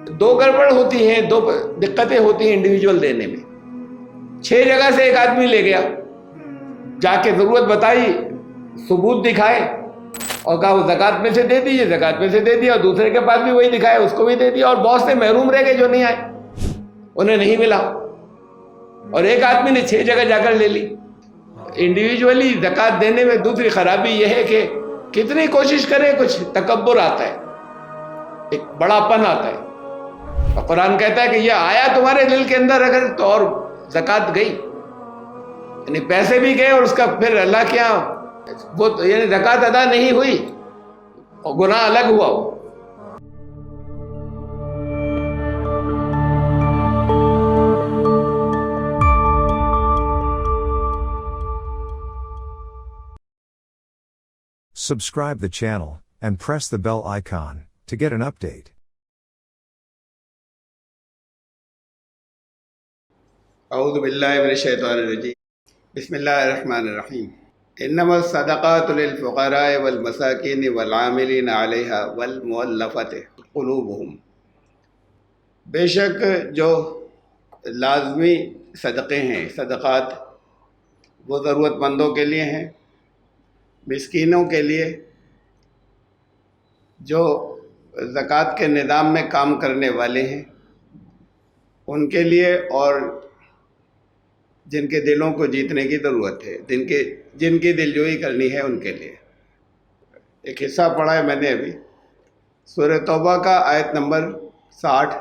دو گڑبڑ ہوتی ہیں، دو دقتیں ہوتی ہیں انڈیویجول دینے میں۔ 6 جگہ سے ایک آدمی لے گیا، جا کے ضرورت بتائی، ثبوت دکھائے اور کہا وہ زکوٰۃ میں سے دے دیجیے، زکوٰۃ میں سے دے دیا، اور دوسرے کے پاس بھی وہی دکھایا، اس کو بھی دے دیا، اور بہت سے محروم رہ گئے جو نہیں آئے، انہیں نہیں ملا، اور ایک آدمی نے 6 جگہ جا کر لے لی۔ انڈیویجولی زکوٰۃ دینے میں دوسری خرابی یہ ہے کہ کتنی کوشش کرے کچھ تکبر آتا ہے، ایک بڑا پن آتا ہے، اور قرآن کہتا ہے کہ یہ آیا تمہارے دل کے اندر اگر تو اور زکوٰۃ گئی، یعنی پیسے بھی گئے اور اس کا پھر اللہ کے یہاں وہ یعنی زکوٰۃ ادا نہیں ہوئی اور گناہ الگ ہوا ہو۔ Subscribe the channel and press the bell icon to get an update. اعوذ باللہ من الشیطان الرجیم، بسم اللہ الرحمن الرحیم۔ انما الصدقات للفقراء والمساکین والعاملین علیہا والمؤلفۃ قلوبہم، بے شک جو لازمی صدقے ہیں، صدقات، وہ ضرورت مندوں کے لیے ہیں، مسکینوں کے لیے، جو زکوٰۃ کے نظام میں کام کرنے والے ہیں ان کے لیے، اور جن کے دلوں کو جیتنے کی ضرورت ہے، جن کی دلجوئی کرنی ہے ان کے لیے۔ ایک حصہ پڑھا ہے میں نے ابھی، سورہ توبہ کا آیت نمبر 60،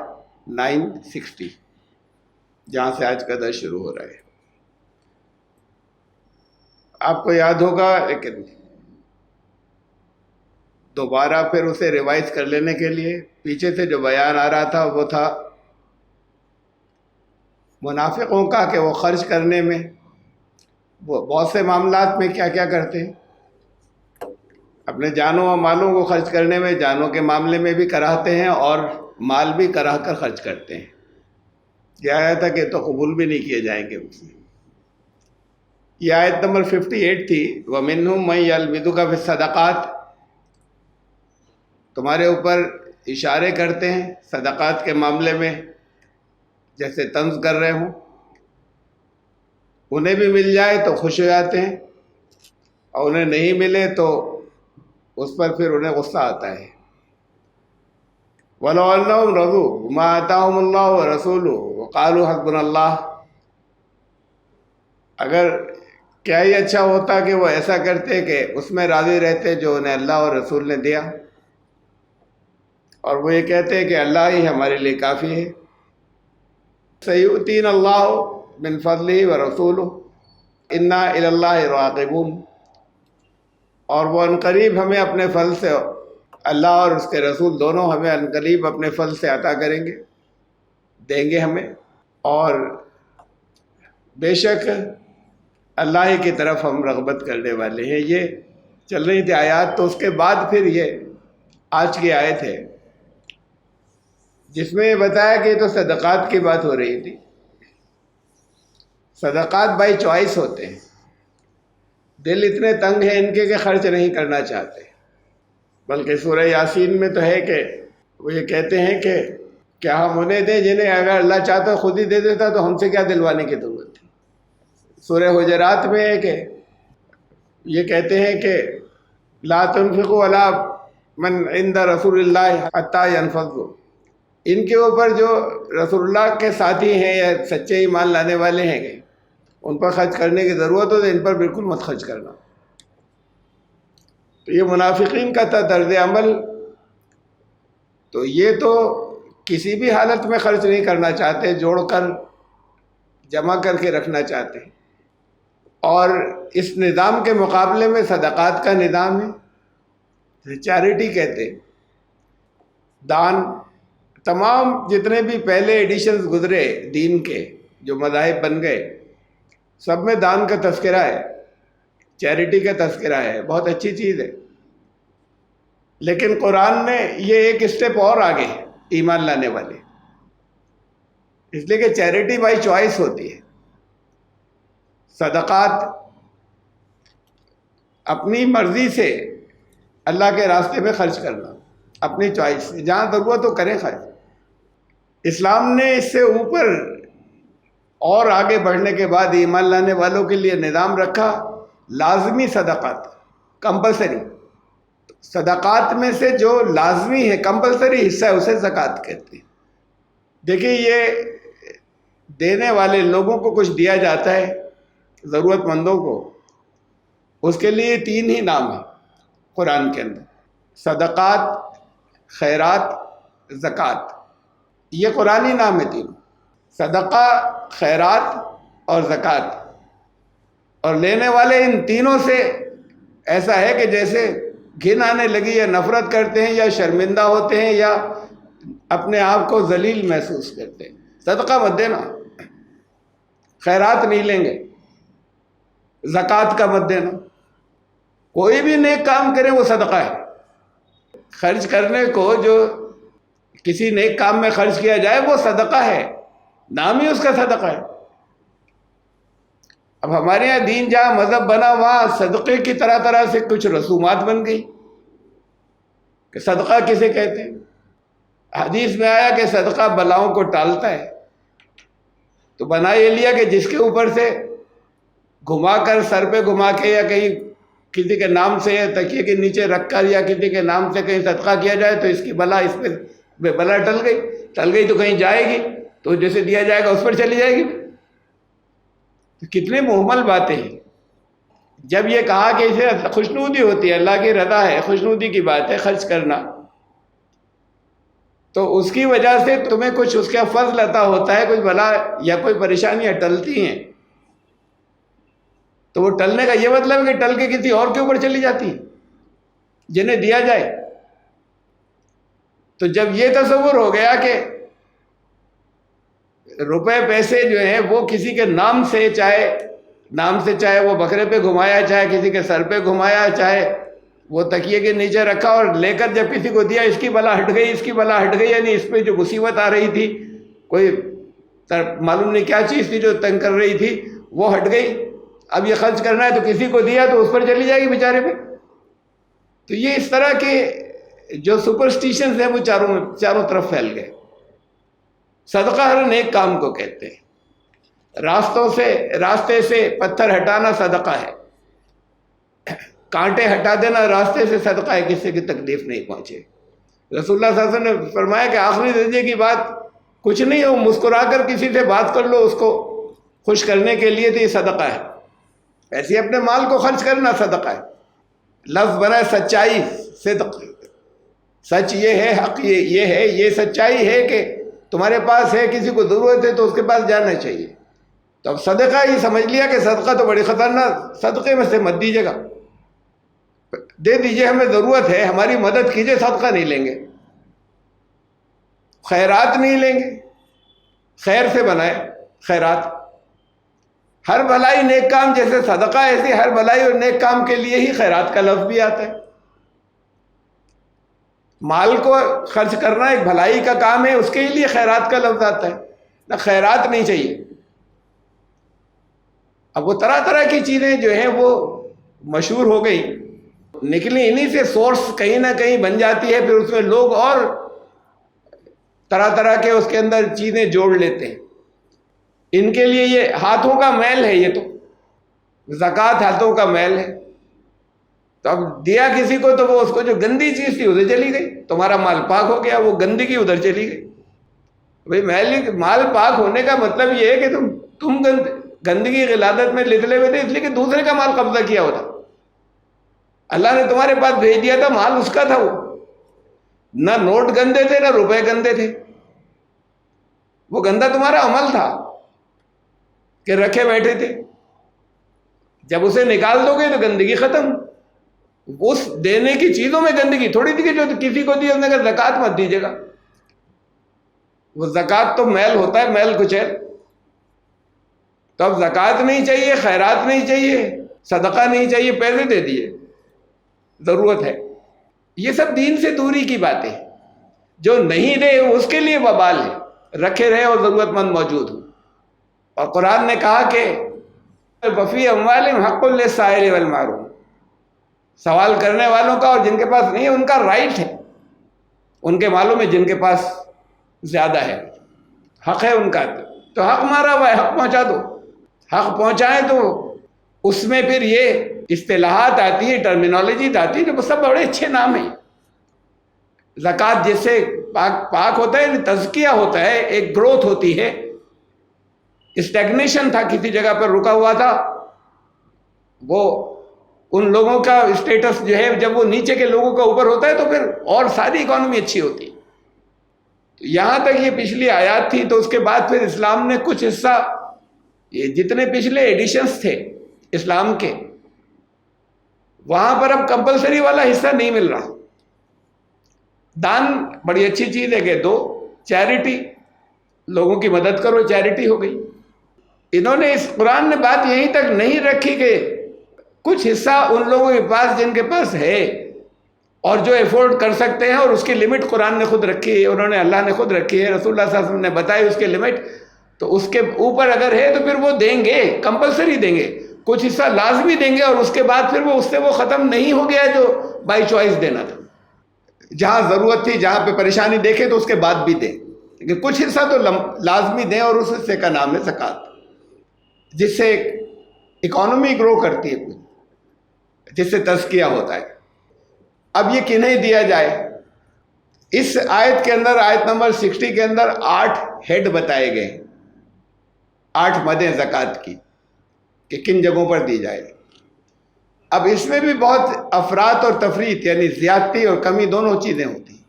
960، جہاں سے آج کا درس شروع ہو رہا ہے۔ آپ کو یاد ہوگا، لیکن دوبارہ پھر اسے ریوائز کر لینے کے لیے پیچھے سے جو بیان آ رہا تھا وہ تھا منافقوں کا، کہ وہ خرچ کرنے میں، وہ بہت سے معاملات میں کیا کیا کرتے ہیں، اپنے جانوں و مالوں کو خرچ کرنے میں، جانوں کے معاملے میں بھی کراہتے ہیں اور مال بھی کراہ کر خرچ کرتے ہیں۔ یہ آیا تھا کہ تو قبول بھی نہیں کیے جائیں گے اس میں۔ یہ آیت نمبر 58 تھی، وَمِنْهُمْ مَن يَلْمِزُكَ فِي الصَّدَقَاتِ، تمہارے اوپر اشارے کرتے ہیں صدقات کے معاملے میں، جیسے طنز کر رہے ہوں، انہیں بھی مل جائے تو خوش ہو جاتے ہیں، اور انہیں نہیں ملے تو اس پر پھر انہیں غصہ آتا ہے۔ وَلَوْ أَنَّهُمْ رَضُوا بِمَا آتَاهُمُ اللَّهُ وَرَسُولُهُ وَقَالُوا حَسْبُنَا اللَّهُ، اگر کیا ہی اچھا ہوتا کہ وہ ایسا کرتے کہ اس میں راضی رہتے جو انہیں اللہ اور رسول نے دیا، اور وہ یہ کہتے کہ اللہ ہی ہمارے لیے کافی ہے۔ سَيُؤْتِينَ اللَّهُ مِنْ فَضْلِهِ وَرَسُولُهُ إِنَّا إِلَى اللَّهِ رَاغِبُونَ، اور وہ عنقریب ہمیں اپنے فضل سے، اللہ اور اس کے رسول دونوں ہمیں عنقریب اپنے فضل سے عطا کریں گے، دیں گے ہمیں، اور بے شک اللہ ہی کی طرف ہم رغبت کرنے والے ہیں۔ یہ چل رہی تھی آیات، تو اس کے بعد پھر یہ آج کی آیت ہے جس میں یہ بتایا کہ یہ تو صدقات کی بات ہو رہی تھی۔ صدقات بائی چوائس ہوتے ہیں، دل اتنے تنگ ہیں ان کے کہ خرچ نہیں کرنا چاہتے، بلکہ سورہ یاسین میں تو ہے کہ وہ یہ کہتے ہیں کہ کیا ہم انہیں دیں جنہیں اگر اللہ چاہتا خود ہی دے دیتا تو ہم سے کیا دلوانے کی ضرورت ہے۔ سورہ حجرات میں ہے کہ یہ کہتے ہیں کہ لا تنفقوا علی من عند رسول اللہ حتی ینفضوا، ان کے اوپر جو رسول اللہ کے ساتھی ہیں یا سچے ایمان لانے والے ہیں کہ ان پر خرچ کرنے کی ضرورت ہو تو ان پر بالکل مت خرچ کرنا۔ تو یہ منافقین کا تھا طرز عمل، تو یہ تو کسی بھی حالت میں خرچ نہیں کرنا چاہتے، جوڑ کر جمع کر کے رکھنا چاہتے ہیں، اور اس نظام کے مقابلے میں صدقات کا نظام ہے، چیریٹی کہتے ہیں، دان۔ تمام جتنے بھی پہلے ایڈیشنز گزرے دین کے، جو مذاہب بن گئے، سب میں دان کا تذکرہ ہے، چیریٹی کا تذکرہ ہے، بہت اچھی چیز ہے۔ لیکن قرآن میں یہ ایک اسٹیپ اور آگے ہے ایمان لانے والے، اس لیے کہ چیریٹی بائی چوائس ہوتی ہے، صدقات اپنی مرضی سے اللہ کے راستے میں خرچ کرنا، اپنی چوائس سے، جہاں ضرورت ہو کریں خرچ، اسلام نے اس سے اوپر اور آگے بڑھنے کے بعد ایمان لانے والوں کے لیے نظام رکھا، لازمی صدقات، کمپلسری صدقات میں سے جو لازمی ہے، کمپلسری حصہ ہے، اسے زکوٰۃ کہتے ہیں۔ دیکھیے، یہ دینے والے لوگوں کو کچھ دیا جاتا ہے، ضرورت مندوں کو، اس کے لیے 3 ہی نام ہیں قرآن کے اندر: صدقات، خیرات، زکوٰۃ۔ یہ قرآنی نام ہے تینوں: صدقہ، خیرات اور زکوٰۃ۔ اور لینے والے ان تینوں سے ایسا ہے کہ جیسے گھن آنے لگی، یا نفرت کرتے ہیں، یا شرمندہ ہوتے ہیں، یا اپنے آپ کو ذلیل محسوس کرتے ہیں۔ صدقہ مت دینا، خیرات نہیں لیں گے، زکوٰۃ کا مت دینا۔ کوئی بھی نیک کام کرے وہ صدقہ ہے۔ خرچ کرنے کو جو کسی نیک کام میں خرچ کیا جائے وہ صدقہ ہے، نام ہی اس کا صدقہ ہے۔ اب ہمارے یہاں دین جہاں مذہب بنا، وہاں صدقے کی طرح طرح سے کچھ رسومات بن گئی کہ صدقہ کسے کہتے ہیں۔ حدیث میں آیا کہ صدقہ بلاؤں کو ٹالتا ہے، تو بنا یہ لیا کہ جس کے اوپر سے گھما کر، سر پہ گھما کے، یا کہیں کسی کے نام سے، یا تکیے کے نیچے رکھ کر، یا کسی کے نام سے کہیں صدقہ کیا جائے تو اس کی بلا، اس پہ بلا ٹل گئی تو کہیں جائے گی، تو جیسے دیا جائے گا اس پر چلی جائے گی۔ تو کتنے محمل باتیں ہیں۔ جب یہ کہا کہ اسے خوشنودی ہوتی ہے، اللہ کی رضا ہے، خوشنودی کی بات ہے خرچ کرنا، تو اس کی وجہ سے تمہیں کچھ اس کا فضل عطا ہوتا ہے، کچھ بلا یا کوئی پریشانیاں ٹلتی ہیں، تو وہ ٹلنے کا یہ مطلب ہے کہ ٹل کے کسی اور کے اوپر چلی جاتی ہیں جنہیں دیا جائے۔ تو جب یہ تصور ہو گیا کہ روپے پیسے جو ہیں وہ کسی کے نام سے، چاہے وہ بکرے پہ گھمایا، چاہے کسی کے سر پہ گھمایا، چاہے وہ تکیے کے نیچے رکھا، اور لے کر جب کسی کو دیا، اس کی بلا ہٹ گئی، اس کی بلا ہٹ گئی، یعنی اس پہ جو مصیبت آ رہی تھی، کوئی معلوم نہیں کیا چیز تھی جو تنگ کر رہی تھی، وہ ہٹ گئی۔ اب یہ خرچ کرنا ہے تو کسی کو دیا تو اس پر چلی جائے گی بیچارے پہ۔ تو یہ اس طرح کے جو سپرسٹیشنز ہیں وہ چاروں طرف پھیل گئے۔ صدقہ ہر نیک کام کو کہتے ہیں۔ راستے سے پتھر ہٹانا صدقہ ہے، کانٹے ہٹا دینا راستے سے صدقہ ہے، کسی کی تکلیف نہیں پہنچے۔ رسول اللہ صلی اللہ علیہ وسلم نے فرمایا کہ آخری درجے کی بات کچھ نہیں ہو، مسکرا کر کسی سے بات کر لو، اس کو خوش کرنے کے لیے، تو یہ صدقہ ہے۔ ایسے ہی اپنے مال کو خرچ کرنا صدقہ ہے۔ لفظ بنا ہے سچائی، صدق، سچ یہ ہے، حق یہ ہے، یہ سچائی ہے کہ تمہارے پاس ہے، کسی کو ضرورت ہے تو اس کے پاس جانا چاہیے۔ تو اب صدقہ یہ سمجھ لیا کہ صدقہ تو بڑی خطرناک، صدقے میں سے مت دیجیے گا، دے دیجیے، ہمیں ضرورت ہے، ہماری مدد کیجیے، صدقہ نہیں لیں گے، خیرات نہیں لیں گے۔ خیر سے بنائے خیرات، ہر بھلائی نیک کام جیسے صدقہ، ایسے ہر بھلائی اور نیک کام کے لیے ہی خیرات کا لفظ بھی آتا ہے۔ مال کو خرچ کرنا ایک بھلائی کا کام ہے، اس کے لیے خیرات کا لفظ آتا ہے، نہ خیرات نہیں چاہیے۔ اب وہ طرح طرح کی چیزیں جو ہیں وہ مشہور ہو گئی، نکلی انہی سے، سورس کہیں نہ کہیں بن جاتی ہے، پھر اس میں لوگ اور طرح طرح کے اس کے اندر چیزیں جوڑ لیتے ہیں۔ ان کے لیے یہ ہاتھوں کا میل ہے، یہ تو زکوٰۃ ہاتھوں کا میل ہے۔ تو اب دیا کسی کو تو وہ اس کو جو گندی چیز تھی ادھر چلی گئی، تمہارا مال پاک ہو گیا، وہ گندگی ادھر چلی گئی۔ بھائی مال پاک ہونے کا مطلب یہ ہے کہ تم گندگی غلادت میں لدلے ہوئے تھے، اس لیے کہ دوسرے کا مال قبضہ کیا ہوتا۔ اللہ نے تمہارے پاس بھیج دیا تھا، مال اس کا تھا، وہ نہ نوٹ گندے تھے نہ روپے گندے تھے، وہ گندا تمہارا عمل تھا کہ رکھے بیٹھے تھے۔ جب اسے نکال دو گے تو گندگی ختم۔ اس دینے کی چیزوں میں گندگی تھوڑی تھی کہ جو کسی کو دی، اس نے کہا زکوٰۃ مت دیجیے گا۔ وہ زکوٰۃ تو میل ہوتا ہے، میل کچیل۔ تو اب زکوٰۃ نہیں چاہیے، خیرات نہیں چاہیے، صدقہ نہیں چاہیے، پیسے دے دیے، ضرورت ہے۔ یہ سب دین سے دوری کی باتیں، جو نہیں دے اس کے لیے وبال ہے، رکھے رہے اور ضرورت مند موجود ہو۔ اور قرآن نے کہا کہ وفی اموالہم حق للسائل والمحروم، سوال کرنے والوں کا اور جن کے پاس نہیں ہے ان کا رائٹ ہے، ان کے مالوں میں جن کے پاس زیادہ ہے۔ حق ہے ان کا تو حق مارا ہوا ہے، حق پہنچا دو، حق پہنچائیں تو اس میں پھر یہ اصطلاحات آتی ہے، ٹرمینالوجی آتی ہے، جو سب بڑے اچھے نام ہیں۔ زکوٰۃ جس سے پاک ہوتا ہے، تزکیہ ہوتا ہے، ایک گروتھ ہوتی ہے۔ اسٹیگنیشن تھا، کسی جگہ پر رکا ہوا تھا، وہ ان لوگوں کا اسٹیٹس جو ہے جب وہ نیچے کے لوگوں کا اوپر ہوتا ہے تو پھر اور ساری اکانومی اچھی ہوتی ہے۔ تو یہاں تک یہ پچھلی آیات تھی، تو اس کے بعد پھر اسلام نے کچھ حصہ، یہ جتنے پچھلے ایڈیشنز تھے اسلام کے، وہاں پر اب کمپلسری والا حصہ نہیں مل رہا۔ دان بڑی اچھی چیز ہے کہ دو، چیریٹی، لوگوں کی مدد کرو، چیریٹی ہو گئی۔ انہوں نے اس قرآن نے بات یہیں تک نہیں رکھی کہ کچھ حصہ ان لوگوں کے پاس جن کے پاس ہے اور جو افورڈ کر سکتے ہیں، اور اس کی لمٹ قرآن نے خود رکھی ہے، انہوں نے، اللہ نے خود رکھی ہے، رسول اللہ صلی اللہ علیہ وسلم نے بتائی اس کے لمٹ، تو اس کے اوپر اگر ہے تو پھر وہ دیں گے، کمپلسری دیں گے، کچھ حصہ لازمی دیں گے، اور اس کے بعد پھر وہ اس سے وہ ختم نہیں ہو گیا جو بائی چوائس دینا تھا۔ جہاں ضرورت تھی، جہاں پہ پریشانی دیکھے تو اس کے بعد بھی دیں، لیکن کچھ حصہ تو لازمی دیں، اور اس حصے کا نام ہے زکوٰۃ، جس سے اکانومی گرو کرتی ہے، جس سے تزکیہ ہوتا ہے۔ اب یہ کنہیں دیا جائے؟ اس آیت کے اندر، آیت نمبر 60 کے اندر 8 ہیڈ بتائے گئے، 8 مدیں زکوٰۃ کی کہ کن جگہوں پر دی جائے۔ اب اس میں بھی بہت افراط اور تفریط، یعنی زیادتی اور کمی دونوں چیزیں ہوتی ہیں۔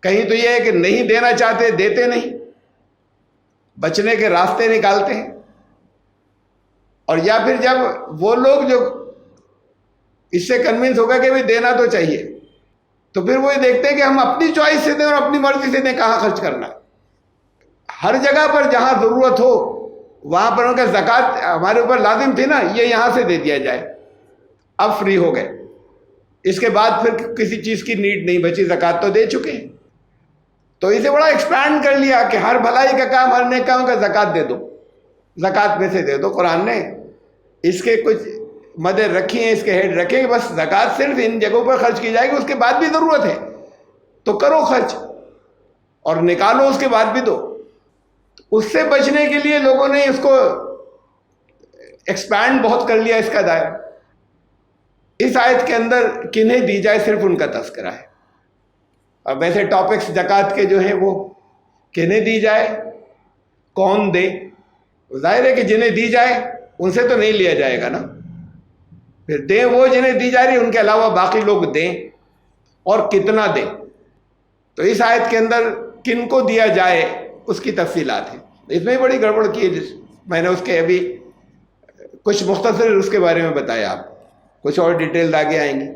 کہیں تو یہ ہے کہ نہیں دینا چاہتے، دیتے نہیں، بچنے کے راستے نکالتے ہیں، اور یا پھر جب وہ لوگ جو اس سے کنونس ہوگا کہ بھی دینا تو چاہیے، تو پھر وہ یہ دیکھتے ہیں کہ ہم اپنی چوائس سے دیں اور اپنی مرضی سے دیں، کہاں خرچ کرنا ہے۔ ہر جگہ پر جہاں ضرورت ہو وہاں پر ان کا زکوٰۃ ہمارے اوپر لازم تھی نا، یہ یہاں سے دے دیا جائے، اب فری ہو گئے، اس کے بعد پھر کسی چیز کی نیڈ نہیں بچی، زکوٰۃ تو دے چکے ہیں۔ تو اسے بڑا ایکسپینڈ کر لیا کہ ہر بھلائی کا کام، ہر نیک کام کا زکوٰۃ دے دو، زکوٰۃ میں سے دے دو۔ قرآن نے اس کے کچھ مدیں رکھی ہیں، اس کے ہیڈ رکھے، بس زکوٰۃ صرف ان جگہوں پر خرچ کی جائے گی، اس کے بعد بھی ضرورت ہے تو کرو خرچ، اور نکالو اس کے بعد بھی دو۔ اس سے بچنے کے لیے لوگوں نے اس کو ایکسپینڈ بہت کر لیا، اس کا دائرہ۔ اس آیت کے اندر کنہیں دی جائے صرف ان کا تذکرہ ہے۔ اب ویسے ٹاپکس زکوٰۃ کے جو ہیں وہ کنہیں دی جائے، کون دے، ظاہر ہے کہ جنہیں دی جائے ان سے تو نہیں لیا جائے گا نا، پھر دیں وہ جنہیں دی جا رہی، ان کے علاوہ باقی لوگ دیں، اور کتنا دیں۔ تو اس آیت کے اندر کن کو دیا جائے اس کی تفصیلات ہیں، اس میں بڑی گڑبڑ کی ہے، میں نے اس کے ابھی کچھ مختصر اس کے بارے میں بتایا، آپ کچھ اور ڈیٹیل آگے آئیں گی،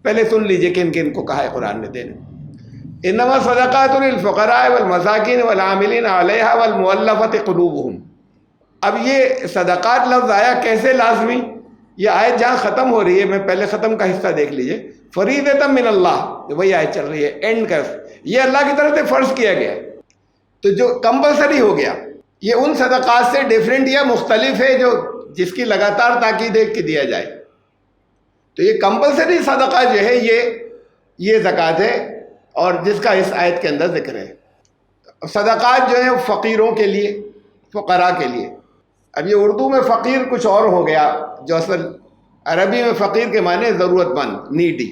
پہلے سن لیجئے کن کن کو کہا ہے قرآن نے دینے۔ انما صدقات للفقراء والمساکین والعاملین علیہا والمؤلفۃ قلوبہم۔ اب یہ صدقات لفظ آیا کیسے لازمی؟ یہ آیت جہاں ختم ہو رہی ہے، میں پہلے ختم کا حصہ دیکھ لیجئے، فریضۃ من اللہ، وہی آیت چل رہی ہے، اینڈ کا یہ اللہ کی طرف سے فرض کیا گیا، تو جو کمپلسری ہو گیا، یہ ان صدقات سے ڈیفرنٹ یا مختلف ہے جو جس کی لگاتار تاکید ہے کہ دیا جائے۔ تو یہ کمپلسری صدقہ جو ہے یہ زکوٰۃ ہے، اور جس کا اس آیت کے اندر ذکر ہے۔ صدقات جو ہیں فقیروں کے لیے، فقراء کے لیے۔ اب یہ اردو میں فقیر کچھ اور ہو گیا، جو اصل عربی میں فقیر کے معنی ضرورت مند، نیڈی۔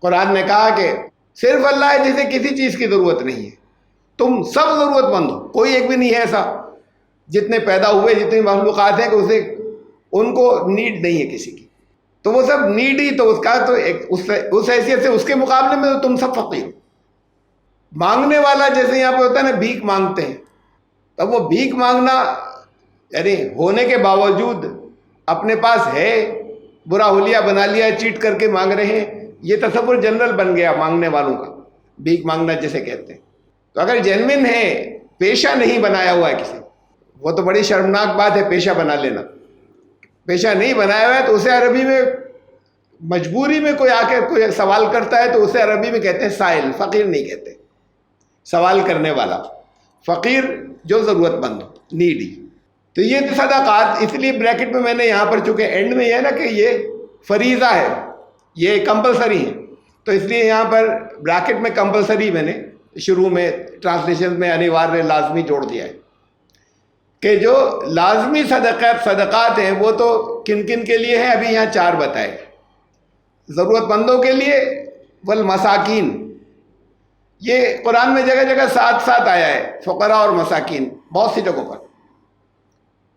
قرآن نے کہا کہ صرف اللہ ہے جسے کسی چیز کی ضرورت نہیں ہے، تم سب ضرورت مند ہو، کوئی ایک بھی نہیں ہے ایسا، جتنے پیدا ہوئے جتنی مخلوقات ہیں کہ اسے ان کو نیڈ نہیں ہے کسی کی، تو وہ سب نیڈی، تو اس کا تو اس حیثیت سے اس کے مقابلے میں تو تم سب فقیر ہو۔ مانگنے والا جیسے یہاں پہ ہوتا ہے نا، بھیک مانگتے ہیں، تب وہ بھیک مانگنا یعنی ہونے کے باوجود اپنے پاس ہے، برا حلیہ بنا لیا، چیٹ کر کے مانگ رہے ہیں، یہ تصور جنرل بن گیا مانگنے والوں کا، بھیک مانگنا جیسے کہتے ہیں۔ تو اگر جینوین ہے، پیشہ نہیں بنایا ہوا ہے کسی، وہ تو بڑی شرمناک بات ہے پیشہ بنا لینا۔ پیشہ نہیں بنایا ہوا ہے تو اسے عربی میں مجبوری میں کوئی آ کے کوئی سوال کرتا ہے تو اسے عربی میں کہتے ہیں سائل، فقیر نہیں کہتے، سوال کرنے والا، فقیر جو ضرورت مند ہو، نیڈی۔ تو یہ صدقات اس لیے بریکٹ میں نے یہاں پر، چونکہ اینڈ میں یہ ہے نا کہ یہ فریضہ ہے، یہ کمپلسری ہے، تو اس لیے یہاں پر بریکٹ میں کمپلسری میں نے شروع میں ٹرانسلیشن میں انیواریہ لازمی جوڑ دیا ہے کہ جو لازمی صدقات ہیں وہ تو کن کن کے لیے ہیں، ابھی یہاں 4 بتائے. ضرورت مندوں کے لیے، والمساکین، یہ قرآن میں جگہ جگہ ساتھ ساتھ آیا ہے، فقراء اور مساکین بہت سی جگہوں پر.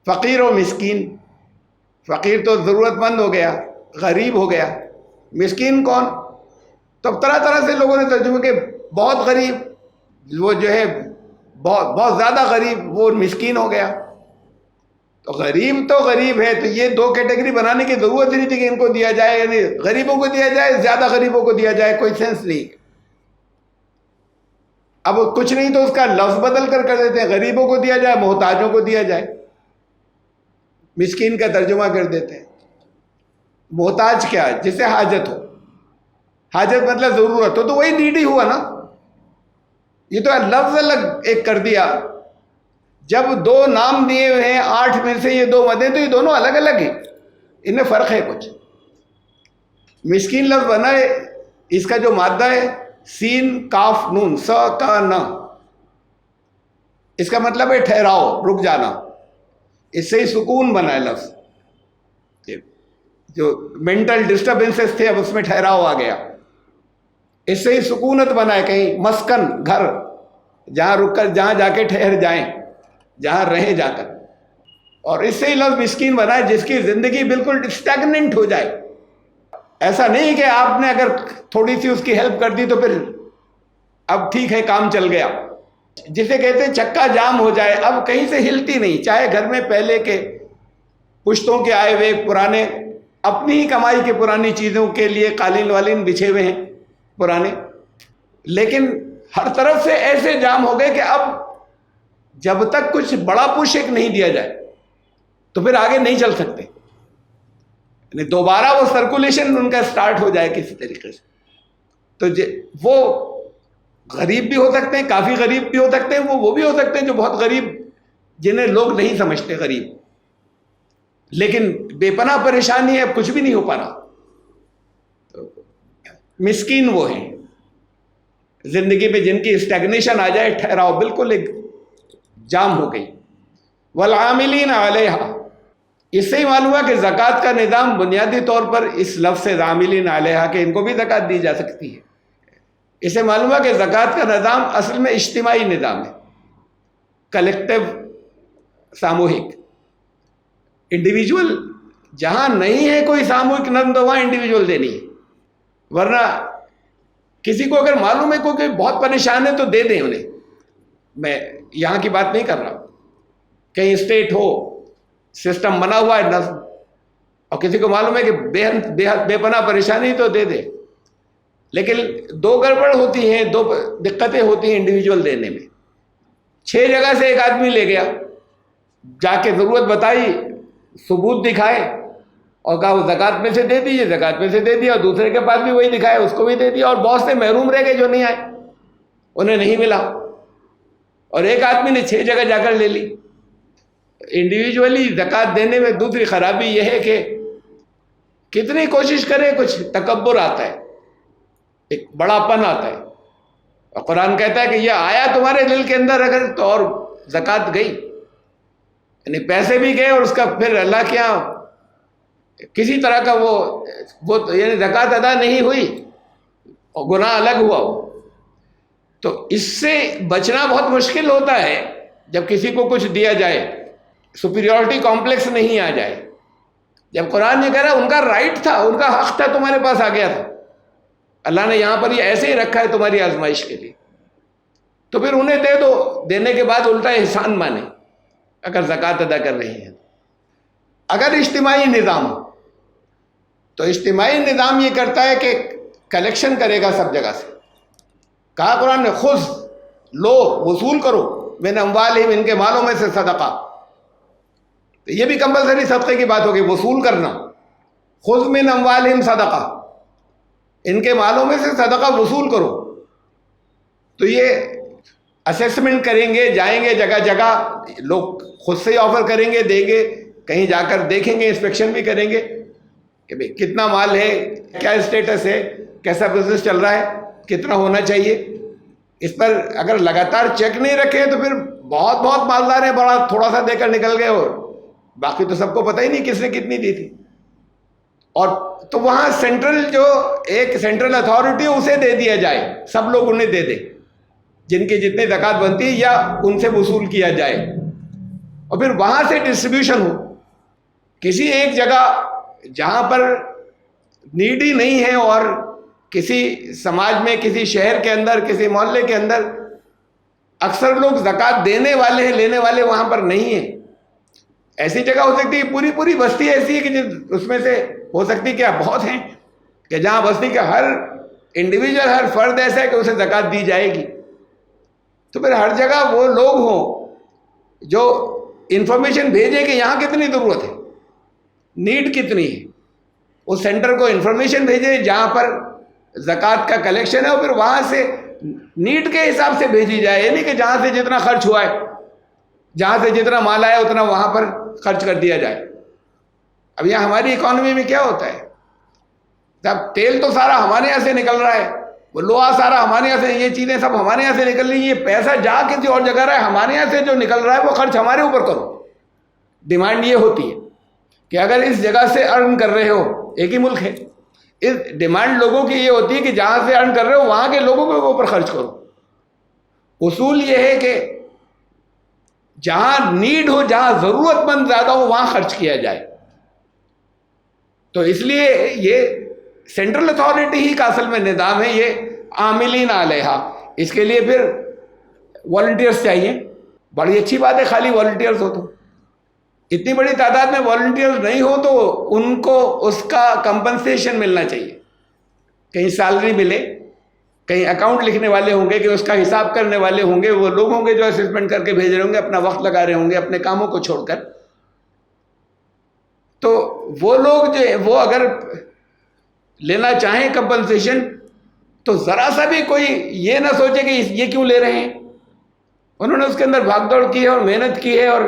فقیر و مسکین، فقیر تو ضرورت مند ہو گیا، غریب ہو گیا. مسکین کون؟ تو طرح طرح سے لوگوں نے ترجمہ کہ بہت غریب، وہ جو ہے بہت زیادہ غریب، وہ مسکین ہو گیا. تو غریب ہے، تو یہ 2 کیٹیگری بنانے کی ضرورت ہی نہیں تھی کہ ان کو دیا جائے، یعنی غریبوں کو دیا جائے، زیادہ غریبوں کو دیا جائے، کوئی سینس نہیں. اب کچھ نہیں تو اس کا لفظ بدل کر دیتے ہیں، غریبوں کو دیا جائے، محتاجوں کو دیا جائے. مسکین کا ترجمہ کر دیتے ہیں. محتاج کیا ہے؟ جسے حاجت ہو. حاجت مطلب ضرورت ہو، تو وہی نیڈی ہوا نا. یہ تو لفظ الگ ایک کر دیا. جب 2 نام دیے ہوئے ہیں 8 میں سے یہ 2 مدیں، تو یہ دونوں الگ الگ ہیں، ان میں فرق ہے کچھ. مسکین لفظ بنا ہے، اس کا جو مادہ ہے سین کاف نون س کا نا، اس کا مطلب ہے ٹھہراؤ، رک جانا. اس سے ہی سکون بنا ہے لفظ. جو مینٹل ڈسٹربنسز تھے اب اس میں ٹھہراؤ آ گیا. اس سے ہی سکونت بنا ہے، کہیں مسکن، گھر، جہاں رک کر، جہاں جا کے ٹھہر جائیں، جہاں رہیں جا کر. اور اس سے ہی لفظ مسکین بنا ہے جس کی زندگی بالکل اسٹیگننٹ ہو جائے. ایسا نہیں کہ آپ نے اگر تھوڑی سی اس کی ہیلپ کر دی تو پھر اب ٹھیک ہے کام چل گیا. جسے کہتے ہیں چکا جام ہو جائے، اب کہیں سے ہلتی نہیں. چاہے گھر میں پہلے کے پشتوں کے آئے ہوئے پرانے، اپنی ہی کمائی کے پرانی چیزوں کے لیے قالین والین بچھے ہوئے ہیں پرانے، لیکن ہر طرف سے ایسے جام ہو گئے کہ اب جب تک کچھ بڑا پش ایک نہیں دیا جائے تو پھر آگے نہیں چل سکتے. یعنی دوبارہ وہ سرکولیشن ان کا سٹارٹ ہو جائے کسی طریقے سے. تو وہ غریب بھی ہو سکتے ہیں، کافی غریب بھی ہو سکتے ہیں، وہ بھی ہو سکتے ہیں جو بہت غریب، جنہیں لوگ نہیں سمجھتے غریب، لیکن بے پناہ پریشانی ہے، اب کچھ بھی نہیں ہو پا رہا. تو مسکین وہ ہیں زندگی میں جن کی اسٹیگنیشن آ جائے، ٹھہراؤ، بالکل ایک جام ہو گئی. والعاملین علیہا، اس سے ہی معلوم ہوا کہ زکوٰۃ کا نظام بنیادی طور پر اس لفظ سے عاملین علیہا کہ ان کو بھی زکوٰۃ دی جا سکتی ہے. اس سے معلوم ہوا کہ زکوٰۃ کا نظام اصل میں اجتماعی نظام ہے، کلیکٹیو، ساموہک. انڈیویجول جہاں نہیں ہے کوئی ساموہک نظم تو وہاں انڈیویجول دینی ہے. ورنہ کسی کو اگر معلوم ہے کوئی بہت پریشان ہے تو دے دیں انہیں. میں یہاں کی بات نہیں کر رہا، کہیں اسٹیٹ ہو، سسٹم بنا ہوا ہے نظم، اور کسی کو معلوم ہے کہ بے پناہ پریشانی تو دے دے. لیکن 2 گڑبڑ ہوتی ہیں، 2 دقتیں ہوتی ہیں انڈیویجول دینے میں. 6 جگہ سے ایک آدمی لے گیا، جا کے ضرورت بتائی، ثبوت دکھائے اور کہا وہ زکوٰۃ میں سے دے دیجیے، زکوٰۃ میں سے دے دیا، اور دوسرے کے پاس بھی وہی دکھایا، اس کو بھی دے دیا. اور بہت سے محروم رہ گئے جو نہیں آئے، انہیں نہیں ملا. اور ایک آدمی نے 6 جگہ جا کر لے لی. انڈیویجولی زکوٰۃ دینے میں دوسری خرابی یہ ہے کہ کتنی کوشش کرے کچھ تکبر آتا ہے، ایک بڑا پن آتا ہے. اور قرآن کہتا ہے کہ یہ آیا تمہارے دل کے اندر اگر تو اور زکوٰۃ گئی، یعنی پیسے بھی گئے اور اس کا پھر اللہ کے یہاں کسی طرح کا وہ یعنی زکوٰۃ ادا نہیں ہوئی اور گناہ الگ ہوا. تو اس سے بچنا بہت مشکل ہوتا ہے جب کسی کو کچھ دیا جائے، سپیریورٹی کمپلیکس نہیں آ جائے. جب قرآن یہ کہہ رہا ان کا رائٹ تھا، ان کا حق تھا، تمہارے پاس آ گیا تھا، اللہ نے یہاں پر یہ ایسے ہی رکھا ہے تمہاری آزمائش کے لیے، تو پھر انہیں دے دو. دینے کے بعد الٹا احسان مانے اگر زکوٰۃ ادا کر رہے ہیں. اگر اجتماعی نظام ہو تو اجتماعی نظام یہ کرتا ہے کہ کلیکشن کرے گا سب جگہ سے. کہا قرآن نے خذ، لو، وصول کرو، من اموالہم، ان کے مالوں میں سے صدقہ. تو یہ بھی کمپلسری صدقے کی بات ہوگی، وصول کرنا. خذ من اموالہم صدقہ، ان کے مالوں میں سے صدقہ وصول کرو. تو یہ اسیسمنٹ کریں گے، جائیں گے جگہ جگہ، لوگ خود سے ہی آفر کریں گے، دیں گے، کہیں جا کر دیکھیں گے، انسپیکشن بھی کریں گے کہ بھئی کتنا مال ہے، کیا اسٹیٹس ہے، کیسا بزنس چل رہا ہے، کتنا ہونا چاہیے. اس پر اگر لگاتار چیک نہیں رکھے تو پھر بہت بہت مالدار ہیں، بڑا تھوڑا سا دے کر نکل گئے اور باقی تو سب کو پتہ ہی نہیں کس نے کتنی دی تھی. اور تو وہاں سینٹرل جو ایک سینٹرل اتھارٹی اسے دے دیا جائے، سب لوگ انہیں دے دیں جن کی جتنے زکوٰۃ بنتی ہے، یا ان سے وصول کیا جائے اور پھر وہاں سے ڈسٹریبیوشن ہو. کسی ایک جگہ جہاں پر نیڈ ہی نہیں ہے اور کسی سماج میں، کسی شہر کے اندر، کسی محلے کے اندر اکثر لوگ زکوٰۃ دینے والے ہیں، لینے والے وہاں پر نہیں ہیں. ایسی جگہ ہو سکتی ہے، پوری پوری بستی ایسی ہے کہ اس میں سے ہو سکتی کیا بہت ہیں کہ جہاں بستی کا ہر انڈیویجول، ہر فرد ایسا ہے کہ اسے زکوٰۃ دی جائے گی. تو پھر ہر جگہ وہ لوگ ہوں جو انفارمیشن بھیجیں کہ یہاں کتنی ضرورت ہے، نیڈ کتنی ہے. اس سینٹر کو انفارمیشن بھیجے جہاں پر زکوٰۃ کا کلیکشن ہے، اور پھر وہاں سے نیڈ کے حساب سے بھیجی جائے. یہ نہیں کہ جہاں سے جتنا خرچ ہوا ہے، جہاں سے جتنا مال آیا اتنا وہاں پر خرچ کر دیا جائے. اب یہاں ہماری اکانومی میں کیا ہوتا ہے، جب تیل تو سارا ہمارے یہاں سے نکل رہا ہے، وہ لوہا سارا ہمارے یہاں سے، یہ چیزیں سب ہمارے یہاں سے نکل رہی ہیں، یہ پیسہ جا کسی اور جگہ رہا ہے، ہمارے یہاں سے جو نکل رہا ہے وہ خرچ ہمارے اوپر کرو. ڈیمانڈ یہ ہوتی ہے کہ اگر اس جگہ سے ارن کر رہے ہو، ایک ہی ملک ہے، اس ڈیمانڈ لوگوں کی یہ ہوتی ہے کہ جہاں سے ارن کر رہے ہو وہاں کے لوگوں کے اوپر خرچ کرو. اصول یہ ہے کہ جہاں نیڈ ہو، جہاں ضرورت مند زیادہ ہو، وہاں خرچ کیا جائے. تو اس لیے یہ سینٹرل اتھارٹی ہی کا اصل میں نظام ہے، یہ عاملین علیہا. اس کے لیے پھر والنٹیئرس چاہیے. بڑی اچھی بات ہے خالی والنٹیئرس ہو، تو اتنی بڑی تعداد میں والنٹیئرس نہیں ہو تو ان کو اس کا کمپنسیشن ملنا چاہیے. کہیں سیلری ملے، کہیں اکاؤنٹ لکھنے والے ہوں گے کہ اس کا حساب کرنے والے ہوں گے، وہ لوگ ہوں گے جو اسسمنٹ کر کے بھیج رہے ہوں گے، اپنا وقت لگا رہے ہوں گے اپنے کاموں کو چھوڑ کر. تو وہ لوگ جو وہ اگر لینا چاہیں کمپنسیشن تو ذرا سا بھی کوئی یہ نہ سوچے کہ یہ کیوں لے رہے ہیں. انہوں نے اس کے اندر بھاگ دوڑ کی ہے اور محنت کی ہے، اور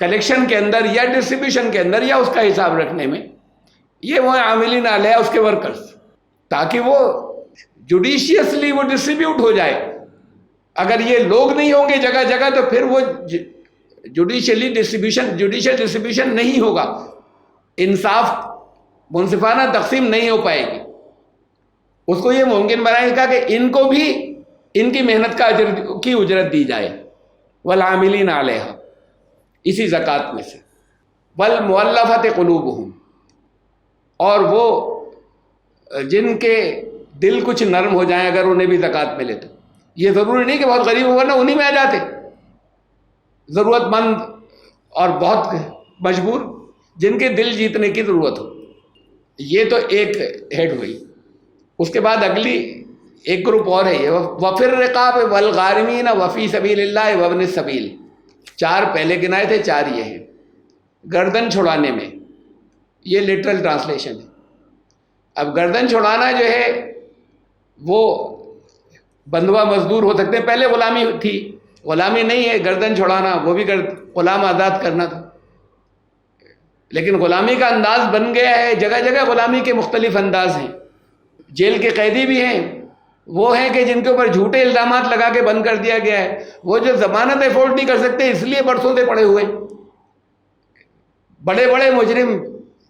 کلیکشن کے اندر یا ڈسٹریبیوشن کے اندر یا اس کا حساب رکھنے میں یہ وہ عاملین علیہ اس کے ورکرز، تاکہ وہ جوڈیشیسلی وہ ڈسٹریبیوٹ ہو جائے. اگر یہ لوگ نہیں ہوں گے جگہ جگہ تو پھر وہ جوڈیشیل ڈسٹریبیوشن نہیں ہوگا، انصاف منصفانہ تقسیم نہیں ہو پائے گی. اس کو یہ ممکن بنائے گا کہ ان کو بھی ان کی محنت کی اجرت دی جائے. والعاملین علیہا، اسی زکوٰۃ میں سے. والمؤلفۃ قلوبہم، اور وہ جن کے دل کچھ نرم ہو جائیں اگر انہیں بھی زکوٰۃ ملے تو. یہ ضروری نہیں کہ بہت غریب ہو ورنہ انہی میں آ جاتے، ضرورت مند اور بہت مجبور جن کے دل جیتنے کی ضرورت ہو. یہ تو ایک ہیڈ ہوئی. اس کے بعد اگلی ایک گروپ اور ہے، وفی الرقاب والغارمین وفی سبیل اللہ وابن السبیل. 4 پہلے گنائے تھے، 4 یہ ہیں. گردن چھڑانے میں، یہ لٹرل ٹرانسلیشن ہے. اب گردن چھڑانا جو ہے وہ بندوا مزدور ہو سکتے ہیں، پہلے غلامی تھی، غلامی نہیں ہے گردن چھڑانا، وہ بھی غلام آزاد کرنا تھا. لیکن غلامی کا انداز بن گیا ہے، جگہ جگہ غلامی کے مختلف انداز ہیں. جیل کے قیدی بھی ہیں، وہ ہیں کہ جن کے اوپر جھوٹے الزامات لگا کے بند کر دیا گیا ہے، وہ جو ضمانت افورڈ نہیں کر سکتے اس لیے برسوں سے پڑے ہوئے. بڑے بڑے مجرم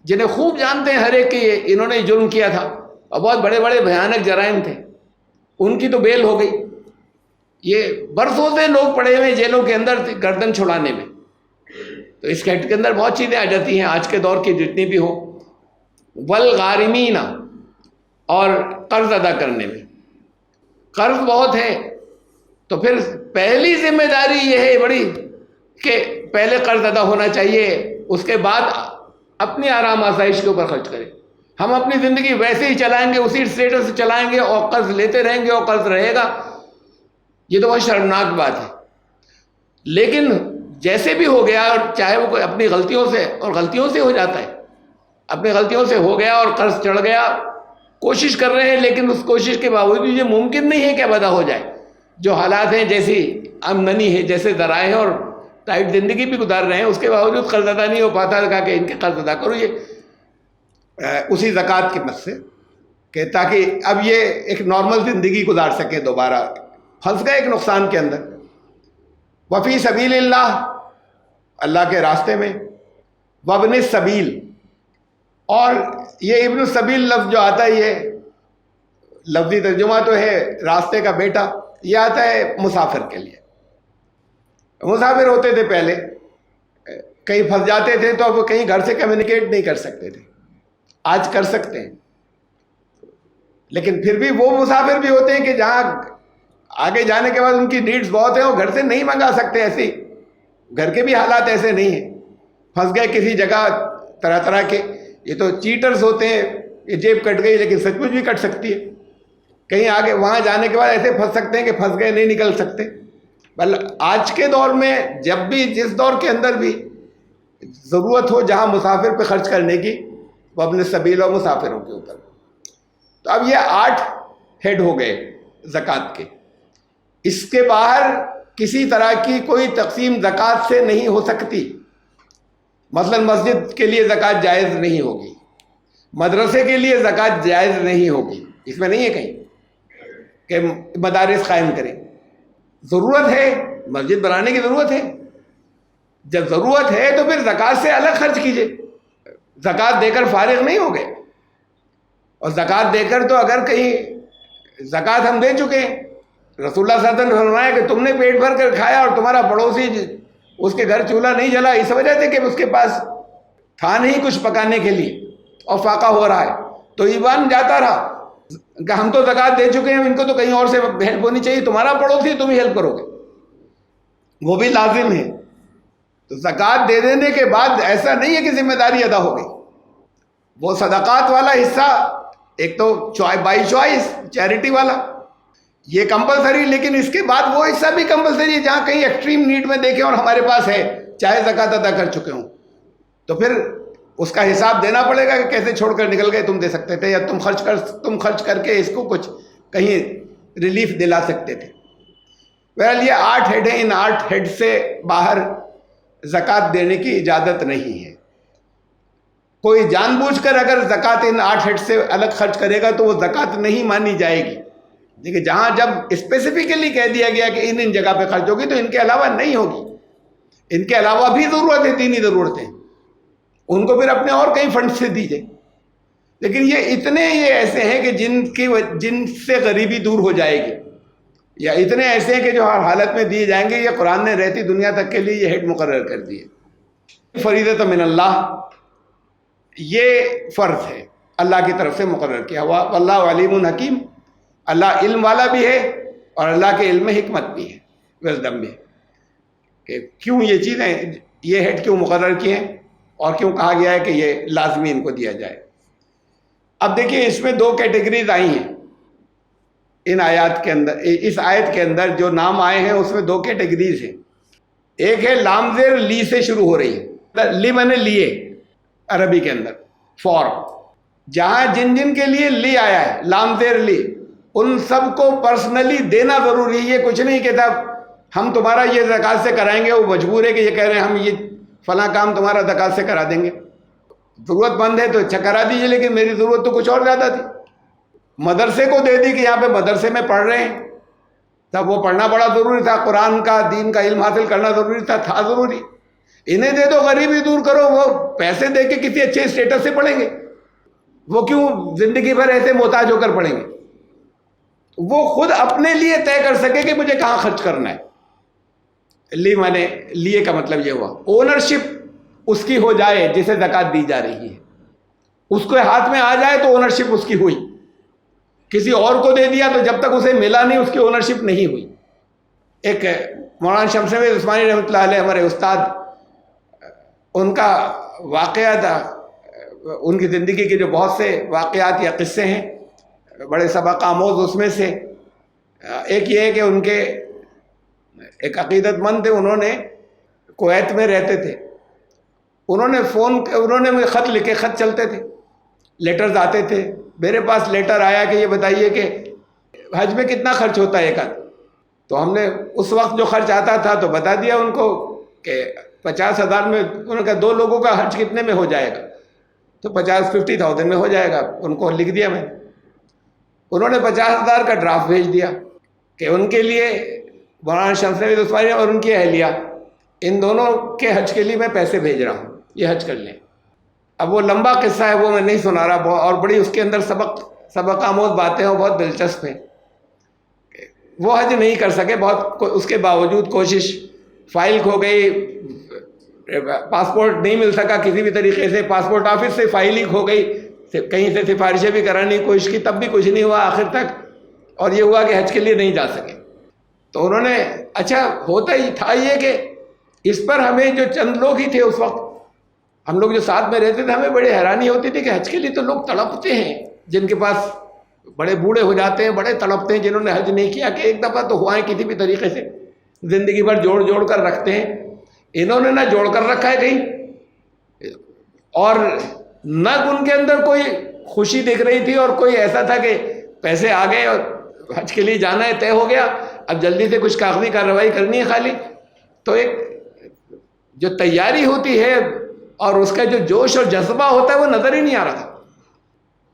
جنہیں خوب جانتے ہیں ہر ایک کہ انہوں نے جرم کیا تھا اور بہت بڑے بڑے بھیانک جرائم تھے، ان کی تو بیل ہو گئی. یہ برسوں سے لوگ پڑے ہوئے جیلوں کے اندر گردن چھڑانے میں. تو اس ہیڈ کے اندر بہت چیزیں آ جاتی ہیں آج کے دور کی جتنی بھی ہوں. والغارمین، اور قرض ادا کرنے میں. قرض بہت ہے تو پھر پہلی ذمہ داری یہ ہے بڑی کہ پہلے قرض ادا ہونا چاہیے، اس کے بعد اپنی آرام آسائش کے اوپر خرچ کریں. ہم اپنی زندگی ویسے ہی چلائیں گے، اسی اسٹیٹس سے چلائیں گے اور قرض لیتے رہیں گے اور قرض رہے گا. یہ تو بہت شرمناک بات ہے. لیکن جیسے بھی ہو گیا، اور چاہے وہ کوئی اپنی غلطیوں سے، اور غلطیوں سے ہو جاتا ہے، اپنی غلطیوں سے ہو گیا اور قرض چڑھ گیا، کوشش کر رہے ہیں لیکن اس کوشش کے باوجود یہ ممکن نہیں ہے کہ اب ادا ہو جائے. جو حالات ہیں، جیسی آمدنی ہے، جیسے ذرائع ہیں اور ٹائٹ زندگی بھی گزار رہے ہیں، اس کے باوجود قرض ادا نہیں ہو پاتا. کہا کہ ان کے قرض ادا کرو، یہ اسی زکوٰۃ کی مد سے، کہ تاکہ اب یہ ایک نارمل زندگی گزار سکے دوبارہ پھنس گئے ایک نقصان کے اندر. وفی سبیل اللہ، اللہ کے راستے میں. وابن السبیل، اور یہ ابن السبیل لفظ جو آتا ہے یہ لفظی ترجمہ تو ہے راستے کا بیٹا، یہ آتا ہے مسافر کے لیے. مسافر ہوتے تھے پہلے، کہیں پھنس جاتے تھے تو اب کہیں گھر سے کمیونیکیٹ نہیں کر سکتے تھے، آج کر سکتے ہیں. لیکن پھر بھی وہ مسافر بھی ہوتے ہیں کہ جہاں آگے جانے کے بعد ان کی نیڈز بہت ہیں، وہ گھر سے نہیں منگا سکتے. ایسی گھر کے بھی حالات ایسے نہیں ہیں، پھنس گئے کسی جگہ طرح طرح کے. یہ تو چیٹرز ہوتے ہیں، یہ جیب کٹ گئی لیکن سچ مچ بھی کٹ سکتی ہے. کہیں آگے وہاں جانے کے بعد ایسے پھنس سکتے ہیں کہ پھنس گئے نہیں نکل سکتے. بل آج کے دور میں جب بھی جس دور کے اندر بھی ضرورت ہو جہاں مسافر پہ خرچ کرنے کی، وہ اپنے سبیل اور مسافروں کے اوپر. تو اب یہ 8 ہیڈ ہو گئے زکوٰۃ کے. اس کے باہر کسی طرح کی کوئی تقسیم زکوٰۃ سے نہیں ہو سکتی. مثلا مسجد کے لیے زکوٰۃ جائز نہیں ہوگی، مدرسے کے لیے زکوٰۃ جائز نہیں ہوگی. اس میں نہیں ہے کہیں کہ مدارس قائم کریں. ضرورت ہے، مسجد بنانے کی ضرورت ہے. جب ضرورت ہے تو پھر زکوٰۃ سے الگ خرچ کیجئے. زکوٰۃ دے کر فارغ نہیں ہو گئے. اور زکوٰۃ دے کر تو اگر کہیں زکوٰۃ ہم دے چکے ہیں، رسول اللہ صلی اللہ علیہ وسلم نے فرمایا کہ تم نے پیٹ بھر کر کھایا اور تمہارا پڑوسی اس کے گھر چولہا نہیں جلا اس وجہ سے کہ اس کے پاس تھا نہیں کچھ پکانے کے لیے اور فاقہ ہو رہا ہے، تو ایمان جاتا رہا کہ ہم تو زکوٰۃ دے چکے ہیں، ان کو تو کہیں اور سے ہیلپ ہونی چاہیے. تمہارا پڑوسی تم ہی ہیلپ کرو گے، وہ بھی لازم ہے. تو زکوٰۃ دے دینے کے بعد ایسا نہیں ہے کہ ذمہ داری ادا ہو گئی. وہ صدقات والا حصہ ایک تو بائی چوائس چیریٹی والا یہ کمپلسری، لیکن اس کے بعد وہ حصہ بھی کمپلسری ہے جہاں کہیں ایکسٹریم نیڈ میں دیکھیں اور ہمارے پاس ہے، چاہے زکوٰۃ ادا کر چکے ہوں، تو پھر اس کا حساب دینا پڑے گا کہ کیسے چھوڑ کر نکل گئے. تم دے سکتے تھے یا تم خرچ کر کے اس کو کچھ کہیں ریلیف دلا سکتے تھے. بہرحال یہ 8 ہیڈ ہیں. ان 8 ہیڈ سے باہر زکوٰۃ دینے کی اجازت نہیں ہے. کوئی جان بوجھ کر اگر زکوٰۃ ان 8 ہیڈ سے الگ خرچ کرے گا تو وہ زکوٰۃ نہیں مانی جائے گی. لیکن جہاں جب اسپیسیفکلی کہہ دیا گیا کہ ان جگہ پہ خرچ ہوگی تو ان کے علاوہ نہیں ہوگی. ان کے علاوہ بھی ضرورت ہے، دینی ضرورتیں، ان کو پھر اپنے اور کئی فنڈ سے دیجیے. لیکن یہ ایسے ہیں کہ جن سے غریبی دور ہو جائے گی، یا اتنے ایسے ہیں کہ جو ہر حالت میں دیے جائیں گے. یہ قرآن نے رہتی دنیا تک کے لیے یہ ہیڈ مقرر کر دیے. فریضۃ من اللہ، یہ فرض ہے اللہ کی طرف سے مقرر کیا ہوا. واللہ علیم حکیم، اللہ علم والا بھی ہے اور اللہ کے علم میں حکمت بھی ہے، وزڈم بھی ہے کہ کیوں یہ چیزیں، یہ ہیڈ کیوں مقرر کیے ہیں اور کیوں کہا گیا ہے کہ یہ لازمی ان کو دیا جائے. اب دیکھیے اس میں 2 کیٹیگریز آئی ہیں ان آیات کے اندر. اس آیت کے اندر جو نام آئے ہیں اس میں 2 کیٹیگریز ہیں. ایک ہے لام زیر لی سے شروع ہو رہی ہے. لی مانے لیے عربی کے اندر، فور، جہاں جن کے لیے لی آیا ہے لام زیر لی، ان سب کو پرسنلی دینا ضروری ہے. یہ کچھ نہیں کہتا ہم تمہارا یہ زکوٰۃ سے کرائیں گے، وہ مجبور ہے کہ یہ کہہ رہے ہیں ہم یہ فلاں کام تمہارا زکوٰۃ سے کرا دیں گے. ضرورت مند ہے تو اچھا کرا دیجیے، لیکن میری ضرورت تو کچھ اور زیادہ تھی. مدرسے کو دے دی کہ یہاں پہ مدرسے میں پڑھ رہے ہیں، تب وہ پڑھنا بڑا ضروری تھا، قرآن کا دین کا علم حاصل کرنا ضروری تھا ضروری. انہیں دے دو، غریبی دور کرو، وہ پیسے دے کے کسی اچھے اسٹیٹس سے پڑھیں گے. وہ کیوں زندگی بھر ایسے محتاج ہو کر پڑھیں گے؟ وہ خود اپنے لیے طے کر سکے کہ مجھے کہاں خرچ کرنا ہے. لی مانے لیے کا مطلب یہ ہوا اونرشپ اس کی ہو جائے جسے زکوٰۃ دی جا رہی ہے، اس کو ہاتھ میں آ جائے تو اونرشپ اس کی ہوئی. کسی اور کو دے دیا تو جب تک اسے ملا نہیں اس کی اونرشپ نہیں ہوئی. ایک مولانا شمس نوید عثمانی رحمۃ اللہ علیہ ہمارے استاد، ان کا واقعہ تھا، ان کی زندگی کے جو بہت سے واقعات یا قصے ہیں بڑے سبق آموز. اس میں سے ایک یہ ہے کہ ان کے ایک عقیدت مند تھے، انہوں نے کویت میں رہتے تھے. انہوں نے مجھے خط لکھے، خط چلتے تھے، لیٹرز آتے تھے. میرے پاس لیٹر آیا کہ یہ بتائیے کہ حج میں کتنا خرچ ہوتا ہے ایک آدمی. تو ہم نے اس وقت جو خرچ آتا تھا تو بتا دیا ان کو کہ 50,000 میں. انہوں نے کہا 2 لوگوں کا حج کتنے میں ہو جائے گا؟ تو 50,000 میں ہو جائے گا. ان کو لکھ دیا میں. انہوں نے 50,000 کا ڈرافٹ بھیج دیا. کہ ان کے لیے مولانا شمس نوید عثمانی اور ان کی اہلیہ، ان دونوں کے حج کے لیے میں پیسے بھیج رہا ہوں، یہ حج کر لیں۔ اب وہ لمبا قصہ ہے، وہ میں نہیں سنا رہا، اور بڑی اس کے اندر سبق آموز باتیں ہیں، بہت دلچسپ ہیں۔ وہ حج نہیں کر سکے، بہت اس کے باوجود کوشش، فائل کھو گئی، پاسپورٹ نہیں مل سکا کسی بھی طریقے سے، پاسپورٹ آفس سے فائل ہی کھو گئی، کہیں سے سفارشیں بھی کرانے کی کوشش کی، تب بھی کچھ نہیں ہوا آخر تک، اور یہ ہوا کہ حج کے لیے نہیں جا سکے۔ تو انہوں نے، اچھا ہوتا ہی تھا یہ کہ اس پر ہمیں جو چند لوگ ہی تھے اس وقت، ہم لوگ جو ساتھ میں رہتے تھے، ہمیں بڑی حیرانی ہوتی تھی کہ حج کے لیے تو لوگ تڑپتے ہیں، جن کے پاس بڑے بوڑھے ہو جاتے ہیں، بڑے تڑپتے ہیں، جنہوں نے حج نہیں کیا کہ ایک دفعہ تو ہوا ہے کسی بھی طریقے سے، زندگی بھر جوڑ کر رکھتے ہیں۔ انہوں نے نہ جوڑ کر رکھا ہے کہیں، اور نہ ان کے اندر کوئی خوشی دکھ رہی تھی، اور کوئی ایسا تھا کہ پیسے آ گئے اور حج کے لیے جانا ہے، طے ہو گیا، اب جلدی سے کچھ کاغذی کارروائی کرنی ہے خالی۔ تو ایک جو تیاری ہوتی ہے اور اس کا جو جوش اور جذبہ ہوتا ہے وہ نظر ہی نہیں آ رہا تھا۔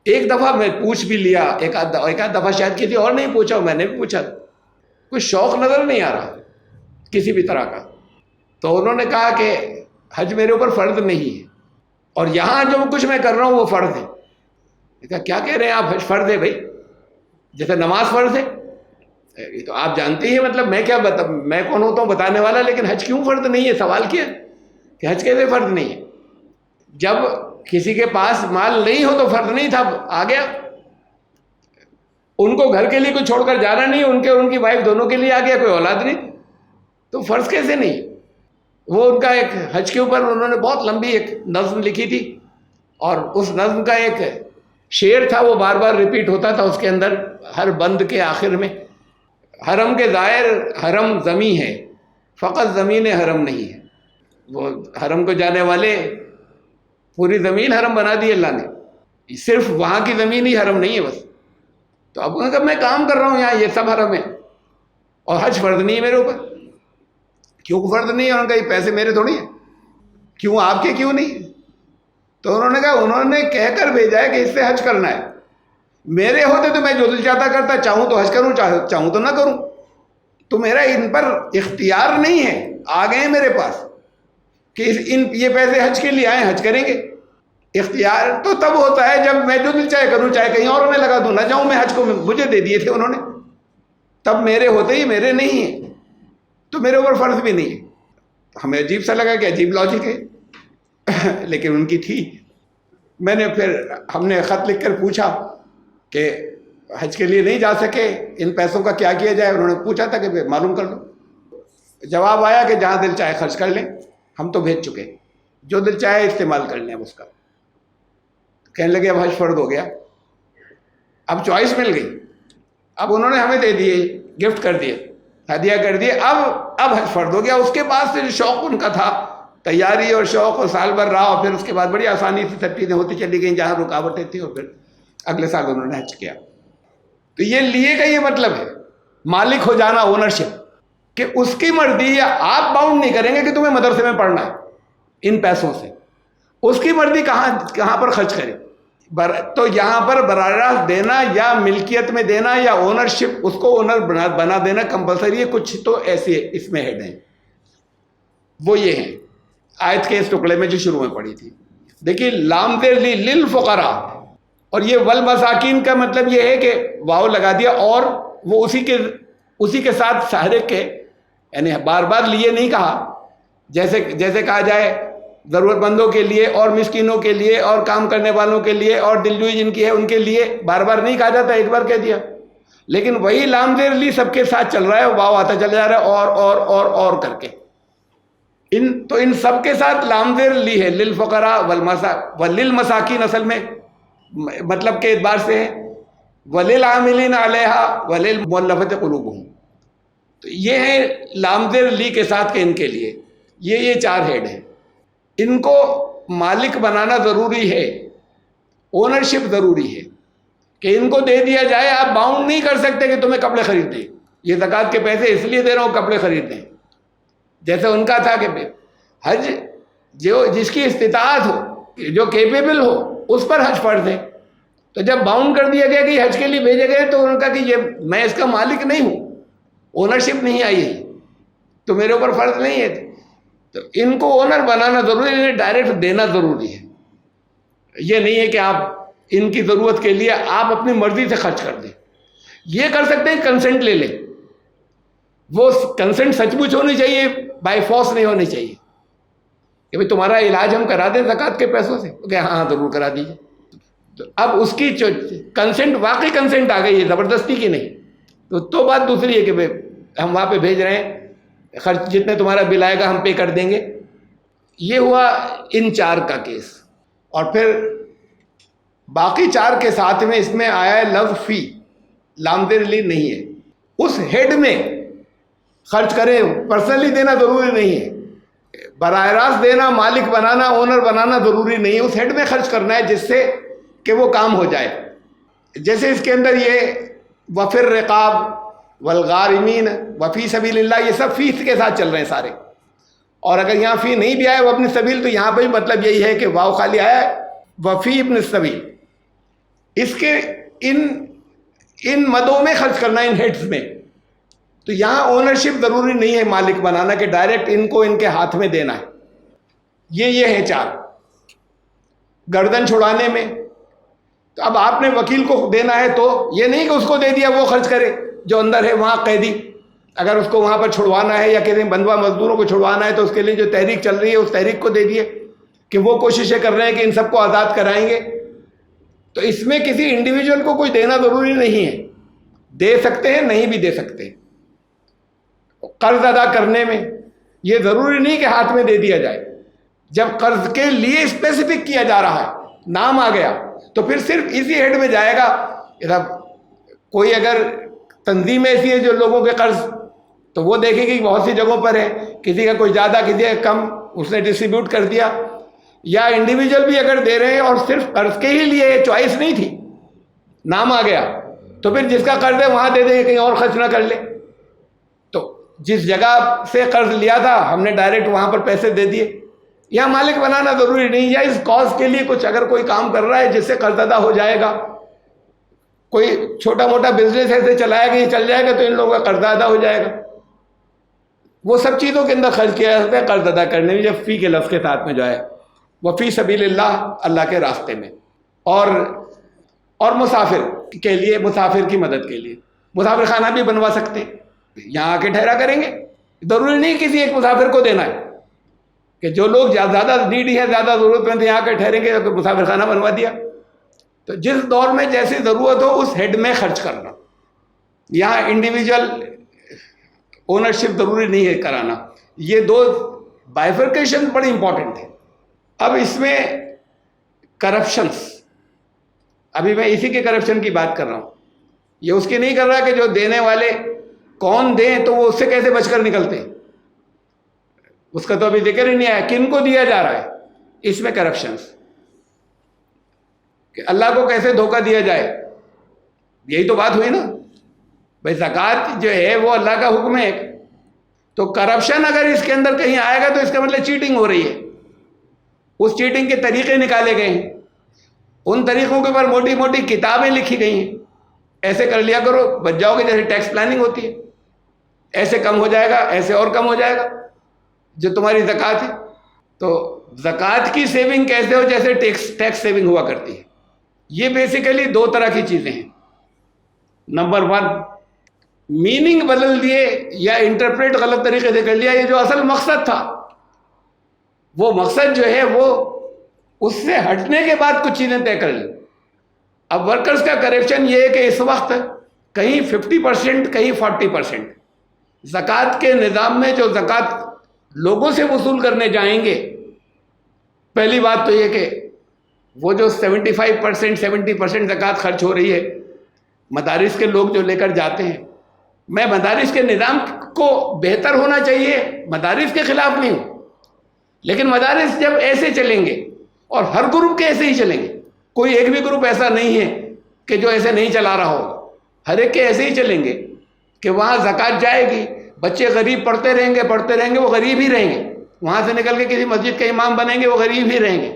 ایک دفعہ میں پوچھ بھی لیا، ایک آدھ دفعہ شاید کسی اور نہیں پوچھا، میں نے بھی پوچھا، کوئی شوق نظر نہیں آ رہا کسی بھی طرح کا۔ تو انہوں نے کہا کہ حج میرے اوپر فرض نہیں ہے، اور یہاں جو کچھ میں کر رہا ہوں وہ فرض ہے۔ میں کہا کیا کہہ رہے ہیں آپ، حج فرض ہے بھائی، جیسے نماز فرض ہے؟ یہ تو آپ جانتے ہی ہیں، مطلب میں کیا میں کون ہوتا ہوں بتانے والا، لیکن حج کیوں فرض نہیں ہے؟ سوال کیا کہ حج کیسے فرض نہیں ہے؟ جب کسی کے پاس مال نہیں ہو تو فرض نہیں تھا، آ گیا۔ ان کو گھر کے لیے کوئی چھوڑ کر جانا نہیں، ان کے اور ان کی وائف دونوں کے لیے آ گیا، کوئی اولاد نہیں، تو فرض کیسے نہیں؟ وہ ان کا ایک حج کے اوپر انہوں نے بہت لمبی ایک نظم لکھی تھی، اور اس نظم کا ایک شعر تھا، وہ بار بار ریپیٹ ہوتا تھا اس کے اندر، ہر بند کے آخر میں، حرم کے زائر حرم زمیں ہے، فقط زمین حرم نہیں ہے۔ وہ حرم کو جانے والے، پوری زمین حرم بنا دی اللہ نے، صرف وہاں کی زمین ہی حرم نہیں ہے بس۔ تو اب انہوں نے کہا میں کام کر رہا ہوں یہاں، یہ سب حرم ہے، اور حج فرض نہیں ہے میرے اوپر۔ کیوں فرض نہیں ہے؟ انہوں نے کہا یہ پیسے میرے تھوڑی ہیں، کیوں آپ کے کیوں نہیں؟ تو انہوں نے کہا انہوں نے کہہ کر بھیجا ہے کہ اس سے حج کرنا ہے، میرے ہوتے تو میں جو دل چاہتا کرتا، چاہوں تو حج کروں، چاہوں تو نہ کروں، تو میرا ان پر اختیار نہیں ہے، آ گئے میرے پاس کہ یہ پیسے حج کے لیے آئے، حج کریں گے۔ اختیار تو تب ہوتا ہے جب میں جو دل چاہے کروں، چاہے کہیں اور میں لگا دوں، نہ جاؤں میں حج کو، مجھے دے دیے تھے انہوں نے، تب میرے ہوتے ہی میرے نہیں ہیں، تو میرے اوپر فرض بھی نہیں ہے۔ ہمیں عجیب سا لگا کہ عجیب لاجک ہے، لیکن ان کی تھی۔ میں نے پھر ہم نے خط لکھ کر پوچھا کہ حج کے لیے نہیں جا سکے، ان پیسوں کا کیا کیا جائے؟ انہوں نے پوچھا تھا کہ معلوم کر لو۔ جواب آیا کہ جہاں دل چاہے خرچ کر لیں، ہم تو بھیج چکے، جو دل چاہے استعمال کر لیں اس کا۔ کہنے لگے اب حج فرض ہو گیا، اب چوائس مل گئی، اب انہوں نے ہمیں دے دیے، گفٹ کر دیے، ہدیہ کر دیے، اب حج فرض ہو گیا۔ اس کے بعد سے جو شوق ان کا تھا، تیاری اور شوق، اور سال بھر رہا، اور پھر اس کے بعد بڑی آسانی سے سب چیزیں ہوتی چلی گئیں جہاں رکاوٹیں تھیں، اور پھر اگلے سال انہوں نے حج کیا۔ تو یہ لیے کا یہ مطلب ہے مالک ہو جانا، اونرشپ، کہ اس کی مرضی، یا آپ باؤنڈ نہیں کریں گے کہ تمہیں مدرسے میں پڑھنا ہے ان پیسوں سے، اس کی مرضی کہاں پر خرچ کرے۔ تو یہاں پر براہ راست دینا، یا ملکیت میں دینا، یا اونرشپ، اس کو اونر بنا دینا کمپلسری ہے۔ کچھ تو ایسے اس میں ہیڈ ہیں، وہ یہ ہیں آیت کے اس ٹکڑے میں جو شروع میں پڑھی تھی۔ دیکھیے لام زیر للفقراء، اور یہ والمساکین کا مطلب یہ ہے کہ واو لگا دیا، اور وہ اسی کے ساتھ سارے کے، یعنی بار بار لیے نہیں کہا، جیسے کہا جائے ضرورت مندوں کے لیے، اور مسکینوں کے لیے، اور کام کرنے والوں کے لیے، اور دلجوئی جن کی ہے ان کے لیے، بار بار نہیں کہا جاتا، ایک بار کہہ دیا۔ لیکن وہی لام زیر لی سب کے ساتھ چل رہا ہے، واو آتا چلا جا رہا ہے، اور کر کے تو ان سب کے ساتھ لام زیر لی ہے، للفقراء وللمساکین، اصل میں مطلب کے اعتبار سے ہے، وللعاملین علیہا وللمؤلفۃ قلوبہم۔ تو یہ ہے لام زیر لی کے ساتھ کہ ان کے لیے یہ چار ہیڈ ہیں۔ ان کو مالک بنانا ضروری ہے، اونرشپ ضروری ہے، کہ ان کو دے دیا جائے۔ آپ باؤنڈ نہیں کر سکتے کہ تمہیں کپڑے خریدنے، یہ زکوٰۃ کے پیسے اس لیے دے رہا ہوں کپڑے خریدنے، جیسے ان کا تھا کہ حج جو جس کی استطاعت ہو، جو کیپیبل ہو، اس پر حج فرض ہے۔ تو جب باؤنڈ کر دیا گیا کہ حج کے لیے بھیجے گئے، تو انہوں نے کہا کہ یہ میں اس کا مالک نہیں ہوں، اونرشپ نہیں آئی ہے تو میرے اوپر فرض نہیں ہے. تو ان کو اونر بنانا ضروری نہیں, ڈائریکٹ دینا ضروری ہے. یہ نہیں ہے کہ آپ ان کی ضرورت کے لیے آپ اپنی مرضی سے خرچ کر دیں. یہ کر سکتے ہیں کنسنٹ لے لیں, وہ کنسنٹ سچ مچ ہونی چاہیے, بائی فورس نہیں ہونی چاہیے کہ بھائی تمہارا علاج ہم کرا دیں زکوٰۃ کے پیسوں سے, کہ ہاں ضرور کرا دیجیے. تو اب اس کی کنسنٹ, واقعی کنسنٹ آ گئی ہے, زبردستی کی نہیں, تو بات دوسری ہے کہ بھائی ہم وہاں پہ بھیج رہے ہیں, خرچ جتنے تمہارا بل آئے گا ہم پے کر دیں گے. یہ ہوا ان 4 کا کیس. اور پھر باقی 4 کے ساتھ میں اس میں آیا ہے لفظ فی, لامزد لی نہیں ہے. اس ہیڈ میں خرچ کریں, پرسنلی دینا ضروری نہیں ہے, براہ راست دینا, مالک بنانا, اونر بنانا ضروری نہیں ہے. اس ہیڈ میں خرچ کرنا ہے جس سے کہ وہ کام ہو جائے. جیسے اس کے اندر یہ وفر رقاب والغارمین وفی سبیل اللہ, یہ سب فی کے ساتھ چل رہے ہیں سارے. اور اگر یہاں فی نہیں بھی آیا وہ اپنی سبیل, تو یہاں پہ بھی مطلب یہی ہے کہ واو خالی آیا ہے وفی ابن سبیل. اس کے ان مدوں میں خرچ کرنا, ان ہیڈز میں. تو یہاں اونرشپ ضروری نہیں ہے مالک بنانا کہ ڈائریکٹ ان کو ان کے ہاتھ میں دینا ہے. یہ ہے 4. گردن چھڑانے میں تو اب آپ نے وکیل کو دینا ہے تو یہ نہیں کہ اس کو دے دیا وہ خرچ کرے, جو اندر ہے وہاں قیدی. اگر اس کو وہاں پر چھڑوانا ہے یا کسی بندوا مزدوروں کو چھڑوانا ہے تو اس کے لیے جو تحریک چل رہی ہے اس تحریک کو دے دیے کہ وہ کوششیں کر رہے ہیں کہ ان سب کو آزاد کرائیں گے. تو اس میں کسی انڈیویجول کو کوئی دینا ضروری نہیں ہے, دے سکتے ہیں, نہیں بھی دے سکتے. قرض ادا کرنے میں یہ ضروری نہیں کہ ہاتھ میں دے دیا جائے. جب قرض کے لیے اسپیسیفک کیا جا رہا ہے, نام آ گیا, تو پھر صرف اسی ہیڈ میں جائے گا. کوئی اگر تنظیم ایسی ہے جو لوگوں کے قرض, تو وہ دیکھے گی بہت سی جگہوں پر ہے, کسی کا کوئی زیادہ کسی کا کم, اس نے ڈسٹریبیوٹ کر دیا. یا انڈیویجول بھی اگر دے رہے ہیں اور صرف قرض کے ہی لیے, چوائس نہیں تھی, نام آ گیا, تو پھر جس کا قرض ہے وہاں دے دیں, کہیں اور خرچ نہ کر لے. تو جس جگہ سے قرض لیا تھا ہم نے ڈائریکٹ وہاں پر پیسے دے دیے. یا مالک بنانا ضروری نہیں, یا اس کاز کے لیے کچھ اگر کوئی کام کر رہا ہے جس سے قرض ادا ہو جائے گا, کوئی چھوٹا موٹا بزنس ایسے چلایا کہ یہ چل جائے گا تو ان لوگوں کا قرض ادا ہو جائے گا, وہ سب چیزوں کے اندر خرچ کیا جاتا ہے قرض ادا کرنے میں. جب فی کے لفظ کے ساتھ میں جو ہے وہ فی سبیل اللہ, اللہ کے راستے میں. اور مسافر کے لیے, مسافر کی مدد کے لیے مسافر خانہ بھی بنوا سکتے ہیں, یہاں آ کے ٹھہرا کریں گے. ضروری نہیں کسی ایک مسافر کو دینا ہے کہ جو لوگ زیادہ نیڈی ہیں, زیادہ ضرورت مند یہاں آ کے ٹھہریں گے, تو مسافر خانہ بنوا دیا. تو جس دور میں جیسی ضرورت ہو اس ہیڈ میں خرچ کرنا. یہاں انڈیویجول اونرشپ ضروری نہیں ہے کرانا. یہ 2 بائیفرکیشن بڑی امپورٹنٹ ہے. اب اس میں کرپشنس, ابھی میں اسی کے کرپشن کی بات کر رہا ہوں. یہ اس کی نہیں کر رہا کہ جو دینے والے کون دیں تو وہ اس سے کیسے بچ کر نکلتے ہیں, اس کا تو ابھی ذکر ہی نہیں آیا کن کو دیا جا رہا ہے. اس میں کرپشنس, کہ اللہ کو کیسے دھوکہ دیا جائے, یہی تو بات ہوئی نا. بھائی زکوٰۃ جو ہے وہ اللہ کا حکم ہے, تو کرپشن اگر اس کے اندر کہیں آئے گا تو اس کا مطلب چیٹنگ ہو رہی ہے. اس چیٹنگ کے طریقے نکالے گئے ہیں, ان طریقوں کے اوپر موٹی موٹی کتابیں لکھی گئی ہیں. ایسے کر لیا کرو بچ جاؤ گے, جیسے ٹیکس پلاننگ ہوتی ہے, ایسے کم ہو جائے گا, ایسے اور کم ہو جائے گا جو تمہاری زکوٰۃ ہے. تو زکوٰۃ کی سیونگ کیسے ہو, جیسے ٹیکس سیونگ ہوا کرتی ہے. یہ بیسیکلی 2 طرح کی چیزیں ہیں. نمبر 1, میننگ بدل دیے یا انٹرپریٹ غلط طریقے سے کر لیا. یہ جو اصل مقصد تھا وہ مقصد جو ہے وہ اس سے ہٹنے کے بعد کچھ چیزیں طے کر لی. اب ورکرز کا کرپشن یہ ہے کہ اس وقت کہیں 50%, کہیں 40%. زکوٰۃ کے نظام میں جو زکوٰۃ لوگوں سے وصول کرنے جائیں گے, پہلی بات تو یہ کہ وہ جو 75%, 70% زکوٰۃ خرچ ہو رہی ہے مدارس کے لوگ جو لے کر جاتے ہیں. میں مدارس کے نظام کو بہتر ہونا چاہیے, مدارس کے خلاف نہیں ہوں, لیکن مدارس جب ایسے چلیں گے اور ہر گروپ کے ایسے ہی چلیں گے, کوئی ایک بھی گروپ ایسا نہیں ہے کہ جو ایسے نہیں چلا رہا ہوگا, ہر ایک کے ایسے ہی چلیں گے کہ وہاں زکوٰۃ جائے گی, بچے غریب پڑھتے رہیں گے, وہ غریب ہی رہیں گے. وہاں سے نکل کے کسی مسجد کے امام بنیں گے, وہ غریب ہی رہیں گے.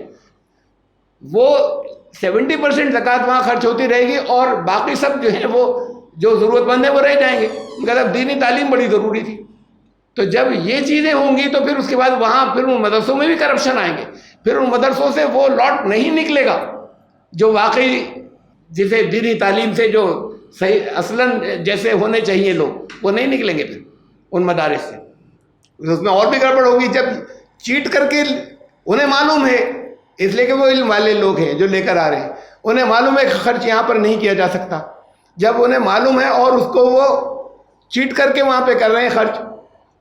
وہ 70% زکوٰۃ وہاں خرچ ہوتی رہے گی, اور باقی سب جو ہیں وہ جو ضرورت مند ہے وہ رہ جائیں گے. مگر اب دینی تعلیم بڑی ضروری تھی. تو جب یہ چیزیں ہوں گی تو پھر اس کے بعد وہاں پھر ان مدرسوں میں بھی کرپشن آئیں گے. پھر ان مدرسوں سے وہ لاٹ نہیں نکلے گا جو واقعی جسے دینی تعلیم سے جو صحیح اصلاً جیسے ہونے چاہیے لوگ وہ نہیں نکلیں گے پھر ان مدارس سے. اس میں اور بھی گڑبڑ ہوگی جب چیٹ کر کے انہیں معلوم ہے, اس لیے کہ وہ علم والے لوگ ہیں جو لے کر آ رہے ہیں, انہیں معلوم ہے کہ خرچ یہاں پر نہیں کیا جا سکتا. جب انہیں معلوم ہے اور اس کو وہ چیٹ کر کے وہاں پہ کر رہے ہیں خرچ,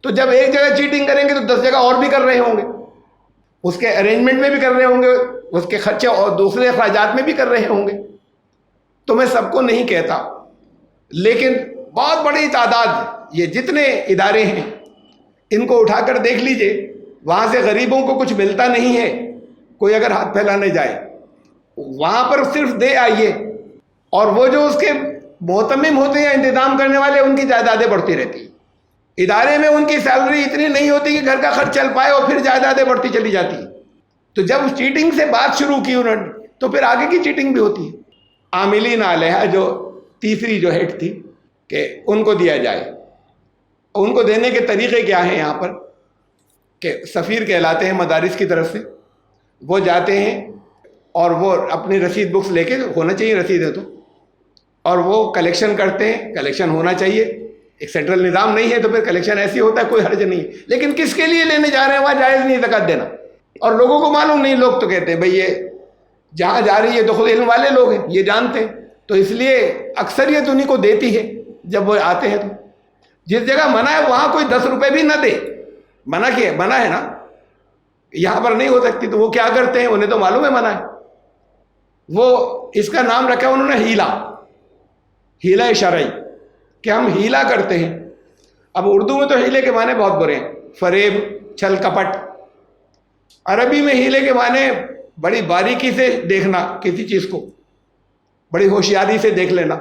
تو جب ایک جگہ چیٹنگ کریں گے تو 10 جگہ اور بھی کر رہے ہوں گے, اس کے ارینجمنٹ میں بھی کر رہے ہوں گے, اس کے خرچے اور دوسرے اخراجات میں بھی کر رہے ہوں گے. تو میں سب کو نہیں کہتا, لیکن بہت بڑی تعداد یہ جتنے ادارے ہیں ان کو اٹھا کر دیکھ لیجئے, وہاں سے غریبوں کو کچھ ملتا نہیں ہے. کوئی اگر ہاتھ پھیلانے جائے وہاں پر صرف دے آئیے, اور وہ جو اس کے محتمم ہوتے ہیں انتظام کرنے والے ان کی جائیدادیں بڑھتی رہتی ہیں. ادارے میں ان کی سیلری اتنی نہیں ہوتی کہ گھر کا خرچ چل پائے, اور پھر جائیدادیں بڑھتی چلی جاتی ہیں. تو جب چیٹنگ سے بات شروع کی انہوں نے تو پھر آگے کی چیٹنگ بھی ہوتی ہے. عاملین علیہ جو تیسری جو ہیڈ تھی کہ ان کو دیا جائے. ان کو دینے کے طریقے کیا ہیں یہاں پر کہ سفیر کہلاتے ہیں مدارس کی طرف سے, وہ جاتے ہیں اور وہ اپنی رسید بکس لے کے, ہونا چاہیے رسیدیں تو, اور وہ کلیکشن کرتے ہیں. کلیکشن ہونا چاہیے, ایک سینٹرل نظام نہیں ہے تو پھر کلیکشن ایسی ہوتا ہے, کوئی حرج نہیں ہے. لیکن کس کے لیے لینے جا رہے ہیں وہاں جائز نہیں زکوٰۃ دینا, اور لوگوں کو معلوم نہیں. لوگ تو کہتے ہیں بھئی یہ جہاں جا رہی ہے تو خود علم والے لوگ ہیں, یہ جانتے ہیں, تو اس لیے اکثریت انہیں کو دیتی ہے جب وہ آتے ہیں. تو جس جگہ منع ہے وہاں کوئی 10 روپے بھی نہ دے, منع کیا ہے, منع ہے نا, یہاں پر نہیں ہو سکتی. تو وہ کیا کرتے ہیں, انہیں تو معلوم ہے منع ہے, وہ اس کا نام رکھا انہوں نے ہیلا, ہیلا شرعی, کہ ہم ہیلا کرتے ہیں. اب اردو میں تو ہیلے کے معنی بہت برے ہیں, فریب, چھل کپٹ. عربی میں ہیلے کے معنی بڑی باریکی سے دیکھنا کسی چیز کو, بڑی ہوشیاری سے دیکھ لینا.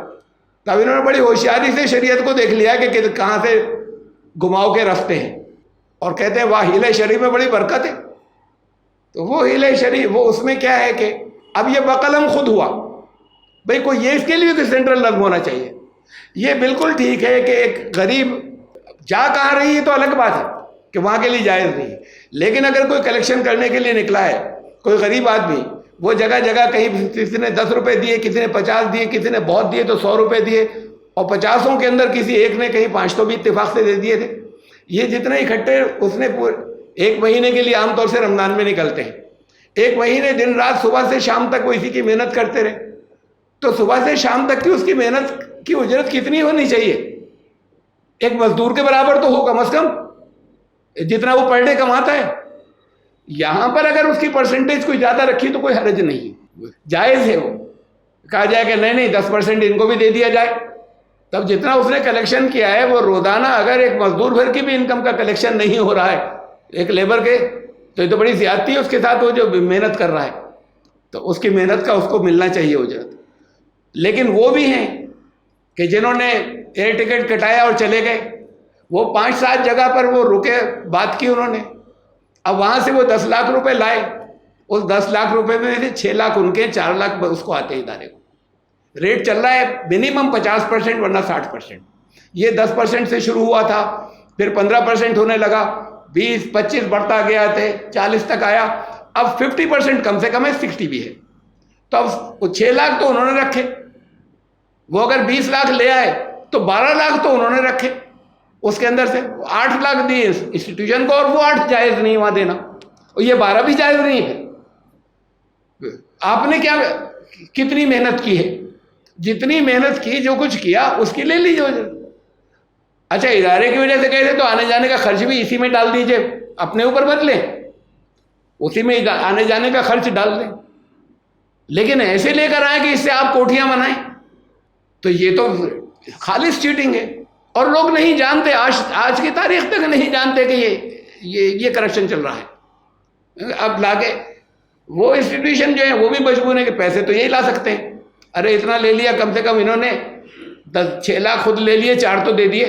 تب انہوں نے بڑی ہوشیاری سے شریعت کو دیکھ لیا کہ کہاں سے گھماؤ کے رستے ہیں, اور کہتے ہیں واہ ہیلے شریف میں بڑی برکت ہے. تو وہ ہیلے شریف وہ اس میں کیا ہے کہ اب یہ بقلم خود ہوا. بھئی کوئی یہ اس کے لیے کہ سینٹرل نظم ہونا چاہیے. یہ بالکل ٹھیک ہے کہ ایک غریب جا کہاں رہی ہے تو الگ بات ہے کہ وہاں کے لیے جائز نہیں ہے, لیکن اگر کوئی کلیکشن کرنے کے لیے نکلا ہے, کوئی غریب آدمی, وہ جگہ جگہ کہیں کسی نے 10 روپے دیے, کسی نے 50 دیے, کسی نے بہت دیے تو 100 روپے دیے, اور 50 کے اندر کسی ایک نے کہیں 500 بھی اتفاق سے دے دیے تھے. یہ جتنے اکٹھے اس نے ایک مہینے کے لیے عام طور سے رمضان میں نکلتے ہیں, ایک مہینے دن رات صبح سے شام تک وہ اسی کی محنت کرتے رہے. تو صبح سے شام تک کی اس کی محنت کی اجرت کتنی ہونی چاہیے, ایک مزدور کے برابر تو ہو کم از کم, جتنا وہ پر ڈے کماتا ہے. یہاں پر اگر اس کی پرسنٹیج کوئی زیادہ رکھی تو کوئی حرج نہیں, جائز ہے. وہ کہا جائے کہ نہیں 10% ان کو بھی دے دیا جائے. تب جتنا اس نے کلیکشن کیا ہے وہ روزانہ اگر ایک مزدور بھر کی بھی انکم کا کلیکشن نہیں ہو رہا ہے ایک لیبر کے, تو یہ تو بڑی زیادتی ہے اس کے ساتھ. وہ جو محنت کر رہا ہے تو اس کی محنت کا اس کو ملنا چاہیے اجرت. لیکن وہ بھی ہیں کہ جنہوں نے ایئر ٹکٹ کٹایا اور چلے گئے, وہ 5-7 جگہ پر وہ رکے, بات کی انہوں نے. اب وہاں سے وہ 10 لاکھ روپے لائے, اس 10 لاکھ روپے میں سے 6 لاکھ ان کے, 4 لاکھ اس کو آتے ہیں ادارے کو. ریٹ چل رہا ہے منیمم 50% ورنہ 60%. یہ 10% سے شروع ہوا تھا, پھر 15% ہونے لگا, 20-25 بڑھتا گیا تھے, 40 تک آیا. اب 50% کم سے کم ہے, 60 بھی ہے. تو اب 6 لاکھ تو انہوں نے رکھے, وہ اگر 20 لاکھ لے آئے تو 12 لاکھ تو انہوں نے رکھے, اس کے اندر سے 8 لاکھ دیے انسٹیٹیوشن کو, اور وہ 8 جائز نہیں وہاں دینا, اور یہ 12 بھی جائز نہیں ہے. آپ نے کیا کتنی محنت کی ہے, جتنی محنت کی, جو کچھ کیا اس کی لے لیجیے. اچھا ادارے کی وجہ سے کہتے تو آنے جانے کا خرچ بھی اسی میں ڈال دیجیے, اپنے اوپر مت لیں, اسی میں آنے جانے کا خرچ ڈال دیں. لیکن ایسے لے کر آئیں کہ اس سے آپ کوٹھیاں بنائیں, تو یہ تو خالص چیٹنگ ہے. اور لوگ نہیں جانتے, آج کی تاریخ تک نہیں جانتے کہ یہ کرپشن چل رہا ہے. اب لا کے وہ انسٹیٹیوشن جو ہیں وہ بھی مجبور ہیں کہ پیسے تو یہی لا سکتے ہیں. ارے اتنا لے لیا, کم سے کم انہوں نے 6 لاکھ خود لے لیے, 4 تو دے دیے,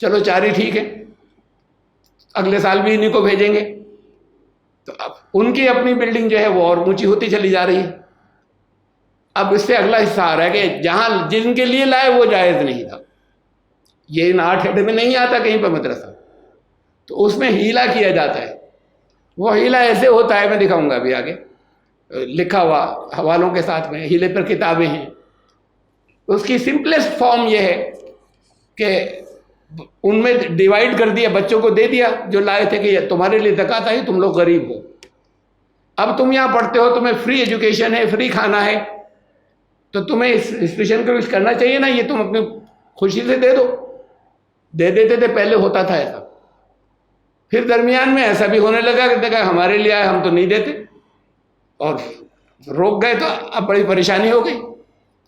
چلو 4 ہی ٹھیک ہے, اگلے سال بھی انہیں کو بھیجیں گے. تو اب ان کی اپنی بلڈنگ جو ہے وہ اور اونچی ہوتی چلی جا رہی ہے. اب اس سے اگلا حصہ آ رہا ہے کہ جہاں جن کے لیے لائے وہ جائز نہیں تھا, یہ ان 8 ہیڈ میں نہیں آتا کہیں پہ مدرسہ. تو اس میں ہیلا کیا جاتا ہے. وہ ہیلا ایسے ہوتا ہے، میں دکھاؤں گا ابھی آگے لکھا ہوا حوالوں کے ساتھ میں. ہیلے پر کتابیں ہیں. اس کی سمپلسٹ فارم یہ ہے کہ ان میں ڈیوائیڈ کر دیا، بچوں کو دے دیا جو لائے تھے کہ تمہارے لیے زکوٰۃ آئی، تم لوگ غریب ہو، اب تم یہاں پڑھتے ہو، تمہیں فری ایجوکیشن ہے، فری کھانا ہے، تو تمہیں اسپیشل کچھ کرنا چاہیے نا، یہ تم اپنی خوشی سے دے دو. دے دیتے تھے، پہلے ہوتا تھا ایسا. پھر درمیان میں ایسا بھی ہونے لگا کہ دیکھا ہمارے لیے آئے، ہم تو نہیں دیتے، اور روک گئے، تو اب بڑی پریشانی ہو گئی.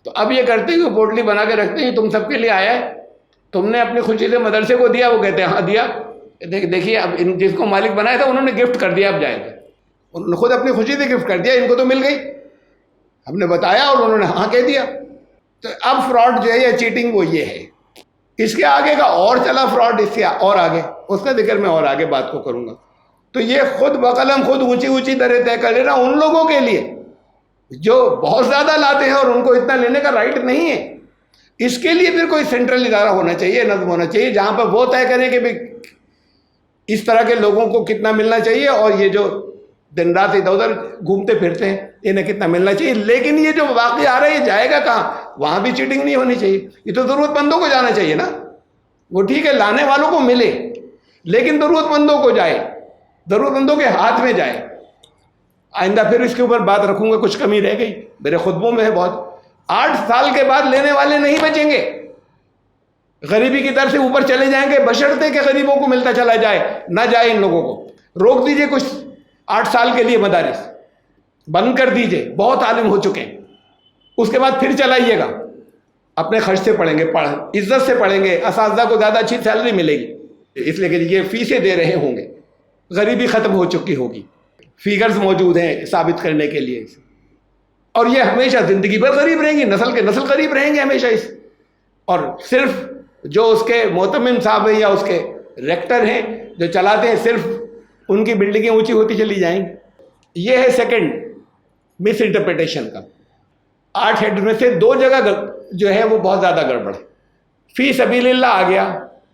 تو اب یہ کرتے ہیں کہ پوٹلی بنا کے رکھتے ہیں، تم سب کے لیے آیا ہے، تم نے اپنی خوشی سے مدرسے کو دیا. وہ کہتے ہیں ہاں دیا. دیکھیے اب ان جس کو مالک بنایا تھا انہوں نے گفٹ کر دیا، اب جائے گا. انہوں نے خود اپنی خوشی سے گفٹ کر دیا، ان کو تو مل گئی، ہم نے بتایا اور انہوں نے ہاں کہہ دیا. تو اب فراڈ جو ہے یا چیٹنگ وہ یہ ہے. اس کے آگے کا اور چلا فراڈ، اس سے اور آگے، اس کا ذکر میں اور آگے بات کو کروں گا. تو یہ خود بقلم خود اونچی اونچی دریں طے کر لینا ان لوگوں کے لیے جو بہت زیادہ لاتے ہیں اور ان کو اتنا لینے کا رائٹ نہیں ہے. اس کے لیے پھر کوئی سینٹرل ادارہ ہونا چاہیے، نظم ہونا چاہیے، جہاں پر وہ طے کرے کہ اس طرح کے لوگوں کو کتنا ملنا چاہیے، اور یہ جو دن رات ادھر ادھر گھومتے پھرتے ہیں انہیں کتنا ملنا چاہیے. لیکن یہ جو واقعی آ رہا ہے یہ جائے گا کہاں؟ وہاں بھی چیٹنگ نہیں ہونی چاہیے. یہ تو ضرورت مندوں کو جانا چاہیے نا. وہ ٹھیک ہے لانے والوں کو ملے، لیکن ضرورت مندوں کو جائے، ضرورت مندوں کے ہاتھ میں جائے. آئندہ پھر اس کے اوپر بات رکھوں گا، کچھ کمی رہ گئی میرے خطبوں میں ہے بہت. 8 سال کے بعد لینے والے نہیں بچیں گے، غریبی کی طرف سے اوپر چلے جائیں گے، بشرطے کہ غریبوں کو ملتا چلا جائے. نہ جائے ان لوگوں کو، روک دیجئے کچھ 8 سال کے لیے مدارس بند کر دیجئے، بہت عالم ہو چکے ہیں. اس کے بعد پھر چلائیے گا، اپنے خرچ سے پڑھیں گے، عزت سے پڑھیں گے، اساتذہ کو زیادہ اچھی سیلری ملے گی، اس لیے کہ یہ فیسیں دے رہے ہوں گے. غریبی ختم ہو چکی ہوگی، فیگرز موجود ہیں ثابت کرنے کے لیے. اور یہ ہمیشہ زندگی بھر غریب رہیں گی، نسل کے نسل غریب رہیں گے ہمیشہ اس. اور صرف جو اس کے محتمم صاحب ہیں یا اس کے ریکٹر ہیں جو چلاتے ہیں، صرف ان کی بلڈنگیں اونچی ہوتی چلی جائیں گی. یہ ہے سیکنڈ مس انٹرپریٹیشن کا. 8 ہیڈ میں سے 2 جگہ جو ہے وہ بہت زیادہ گڑبڑ ہے. فی سبیل اللہ آ گیا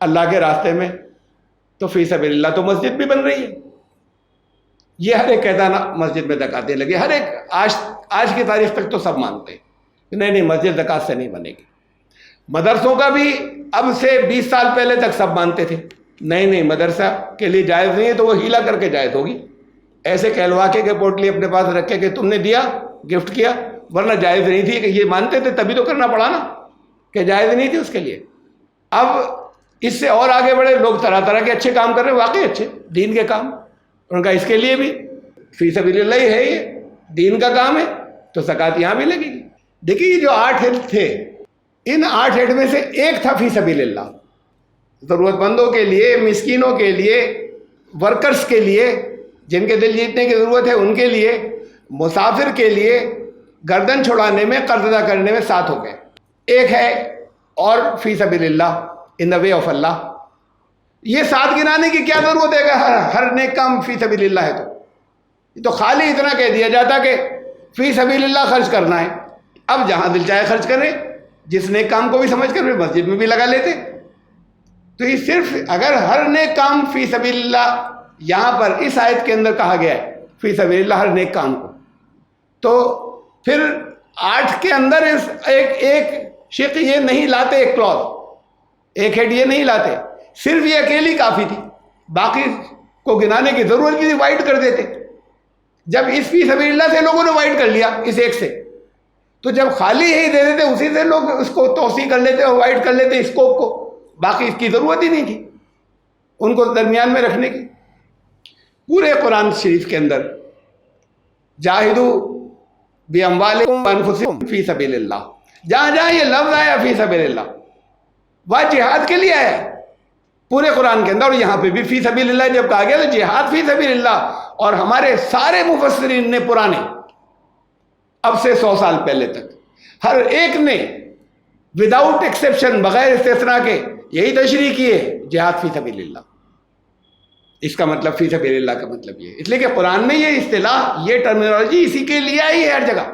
اللہ کے راستے میں، تو فی سبیل اللہ تو مسجد بھی بن رہی ہے. یہ ہر ایک کہتا نا مسجد میں زکاتیں لگے، ہر ایک آج کی تاریخ تک تو سب مانتے ہیں نہیں مسجد زکات سے نہیں بنے گی. مدرسوں کا بھی اب سے 20 سال پہلے تک سب مانتے تھے نہیں مدرسہ کے لیے جائز نہیں ہے، تو وہ ہیلا کر کے جائز ہوگی، ایسے کہلوا کے کہ پوٹلی اپنے پاس رکھے کہ تم نے دیا، گفٹ کیا، ورنہ جائز نہیں تھی. کہ یہ مانتے تھے تبھی تو کرنا پڑا نا، کہ جائز نہیں تھی اس کے لیے. اب اس سے اور آگے بڑھے لوگ، طرح طرح کے اچھے کام کر رہے ہیں، واقعی اچھے دین کے کام. ان کا اس کے لیے بھی فی سبیل اللہ ہی ہے، یہ دین کا کام ہے، تو زکات یہاں بھی لگے گی. دیکھیے یہ جو 8 ہیڈ تھے، ان 8 ہیڈ میں سے ایک تھا فی سبیل اللہ، ضرورت مندوں کے لیے، مسکینوں کے لیے، ورکرز کے لیے، جن کے دل جیتنے کی ضرورت ہے ان کے لیے، مسافر کے لیے، گردن چھڑانے میں، قرض ادا کرنے میں 7 ہو گئے. ایک ہے اور فی سبیل اللہ، ان دا وے آف اللہ. یہ 7 گنانے کی کیا ضرورت ہے کہ ہر نیک کام فی سبیل اللہ ہے؟ تو خالی اتنا کہہ دیا جاتا کہ فی سبیل اللہ خرچ کرنا ہے. اب جہاں دل چاہے خرچ کریں، جس نیک کام کو بھی سمجھ کر مسجد میں بھی لگا لیتے. تو یہ صرف اگر ہر نیک کام فی سبیل اللہ، یہاں پر اس آیت کے اندر کہا گیا ہے فی سبیل اللہ ہر نیک کام کو، تو پھر 8 کے اندر ایک شق یہ نہیں لاتے، ایک کلوز، ایک ہیڈ یہ نہیں لاتے، صرف یہ اکیلی کافی تھی، باقی کو گنانے کی ضرورت بھی وائڈ کر دیتے. جب اس فی سبیل اللہ سے لوگوں نے وائڈ کر لیا اس ایک سے، تو جب خالی ہی دے دیتے اسی سے لوگ اس کو توسیع کر لیتے اور وائڈ کر لیتے اسکوپ کو، باقی اس کی ضرورت ہی نہیں تھی ان کو درمیان میں رکھنے کی. پورے قرآن شریف کے اندر جاہدو باموالکم وانفسکم فی سبیل اللہ، جہاں جہاں یہ لفظ آیا فی سبیل اللہ، وہ جہاد کے لیے آیا پورے قرآن کے اندر. اور یہاں پہ بھی فی سبیل اللہ جب کہا گیا تو جہاد فی سبیل اللہ. اور ہمارے سارے مفسرین نے پرانے، اب سے 100 سال پہلے تک، ہر ایک نے وداؤٹ ایکسیپشن، بغیر استثناء کے یہی تشریح کی ہے جہاد فی سبیل اللہ. اس کا مطلب فی سبیل اللہ کا مطلب یہ، اس لیے کہ قرآن میں یہ اصطلاح، یہ ٹرمینالوجی اسی کے لیے آئی ہے ہر جگہ.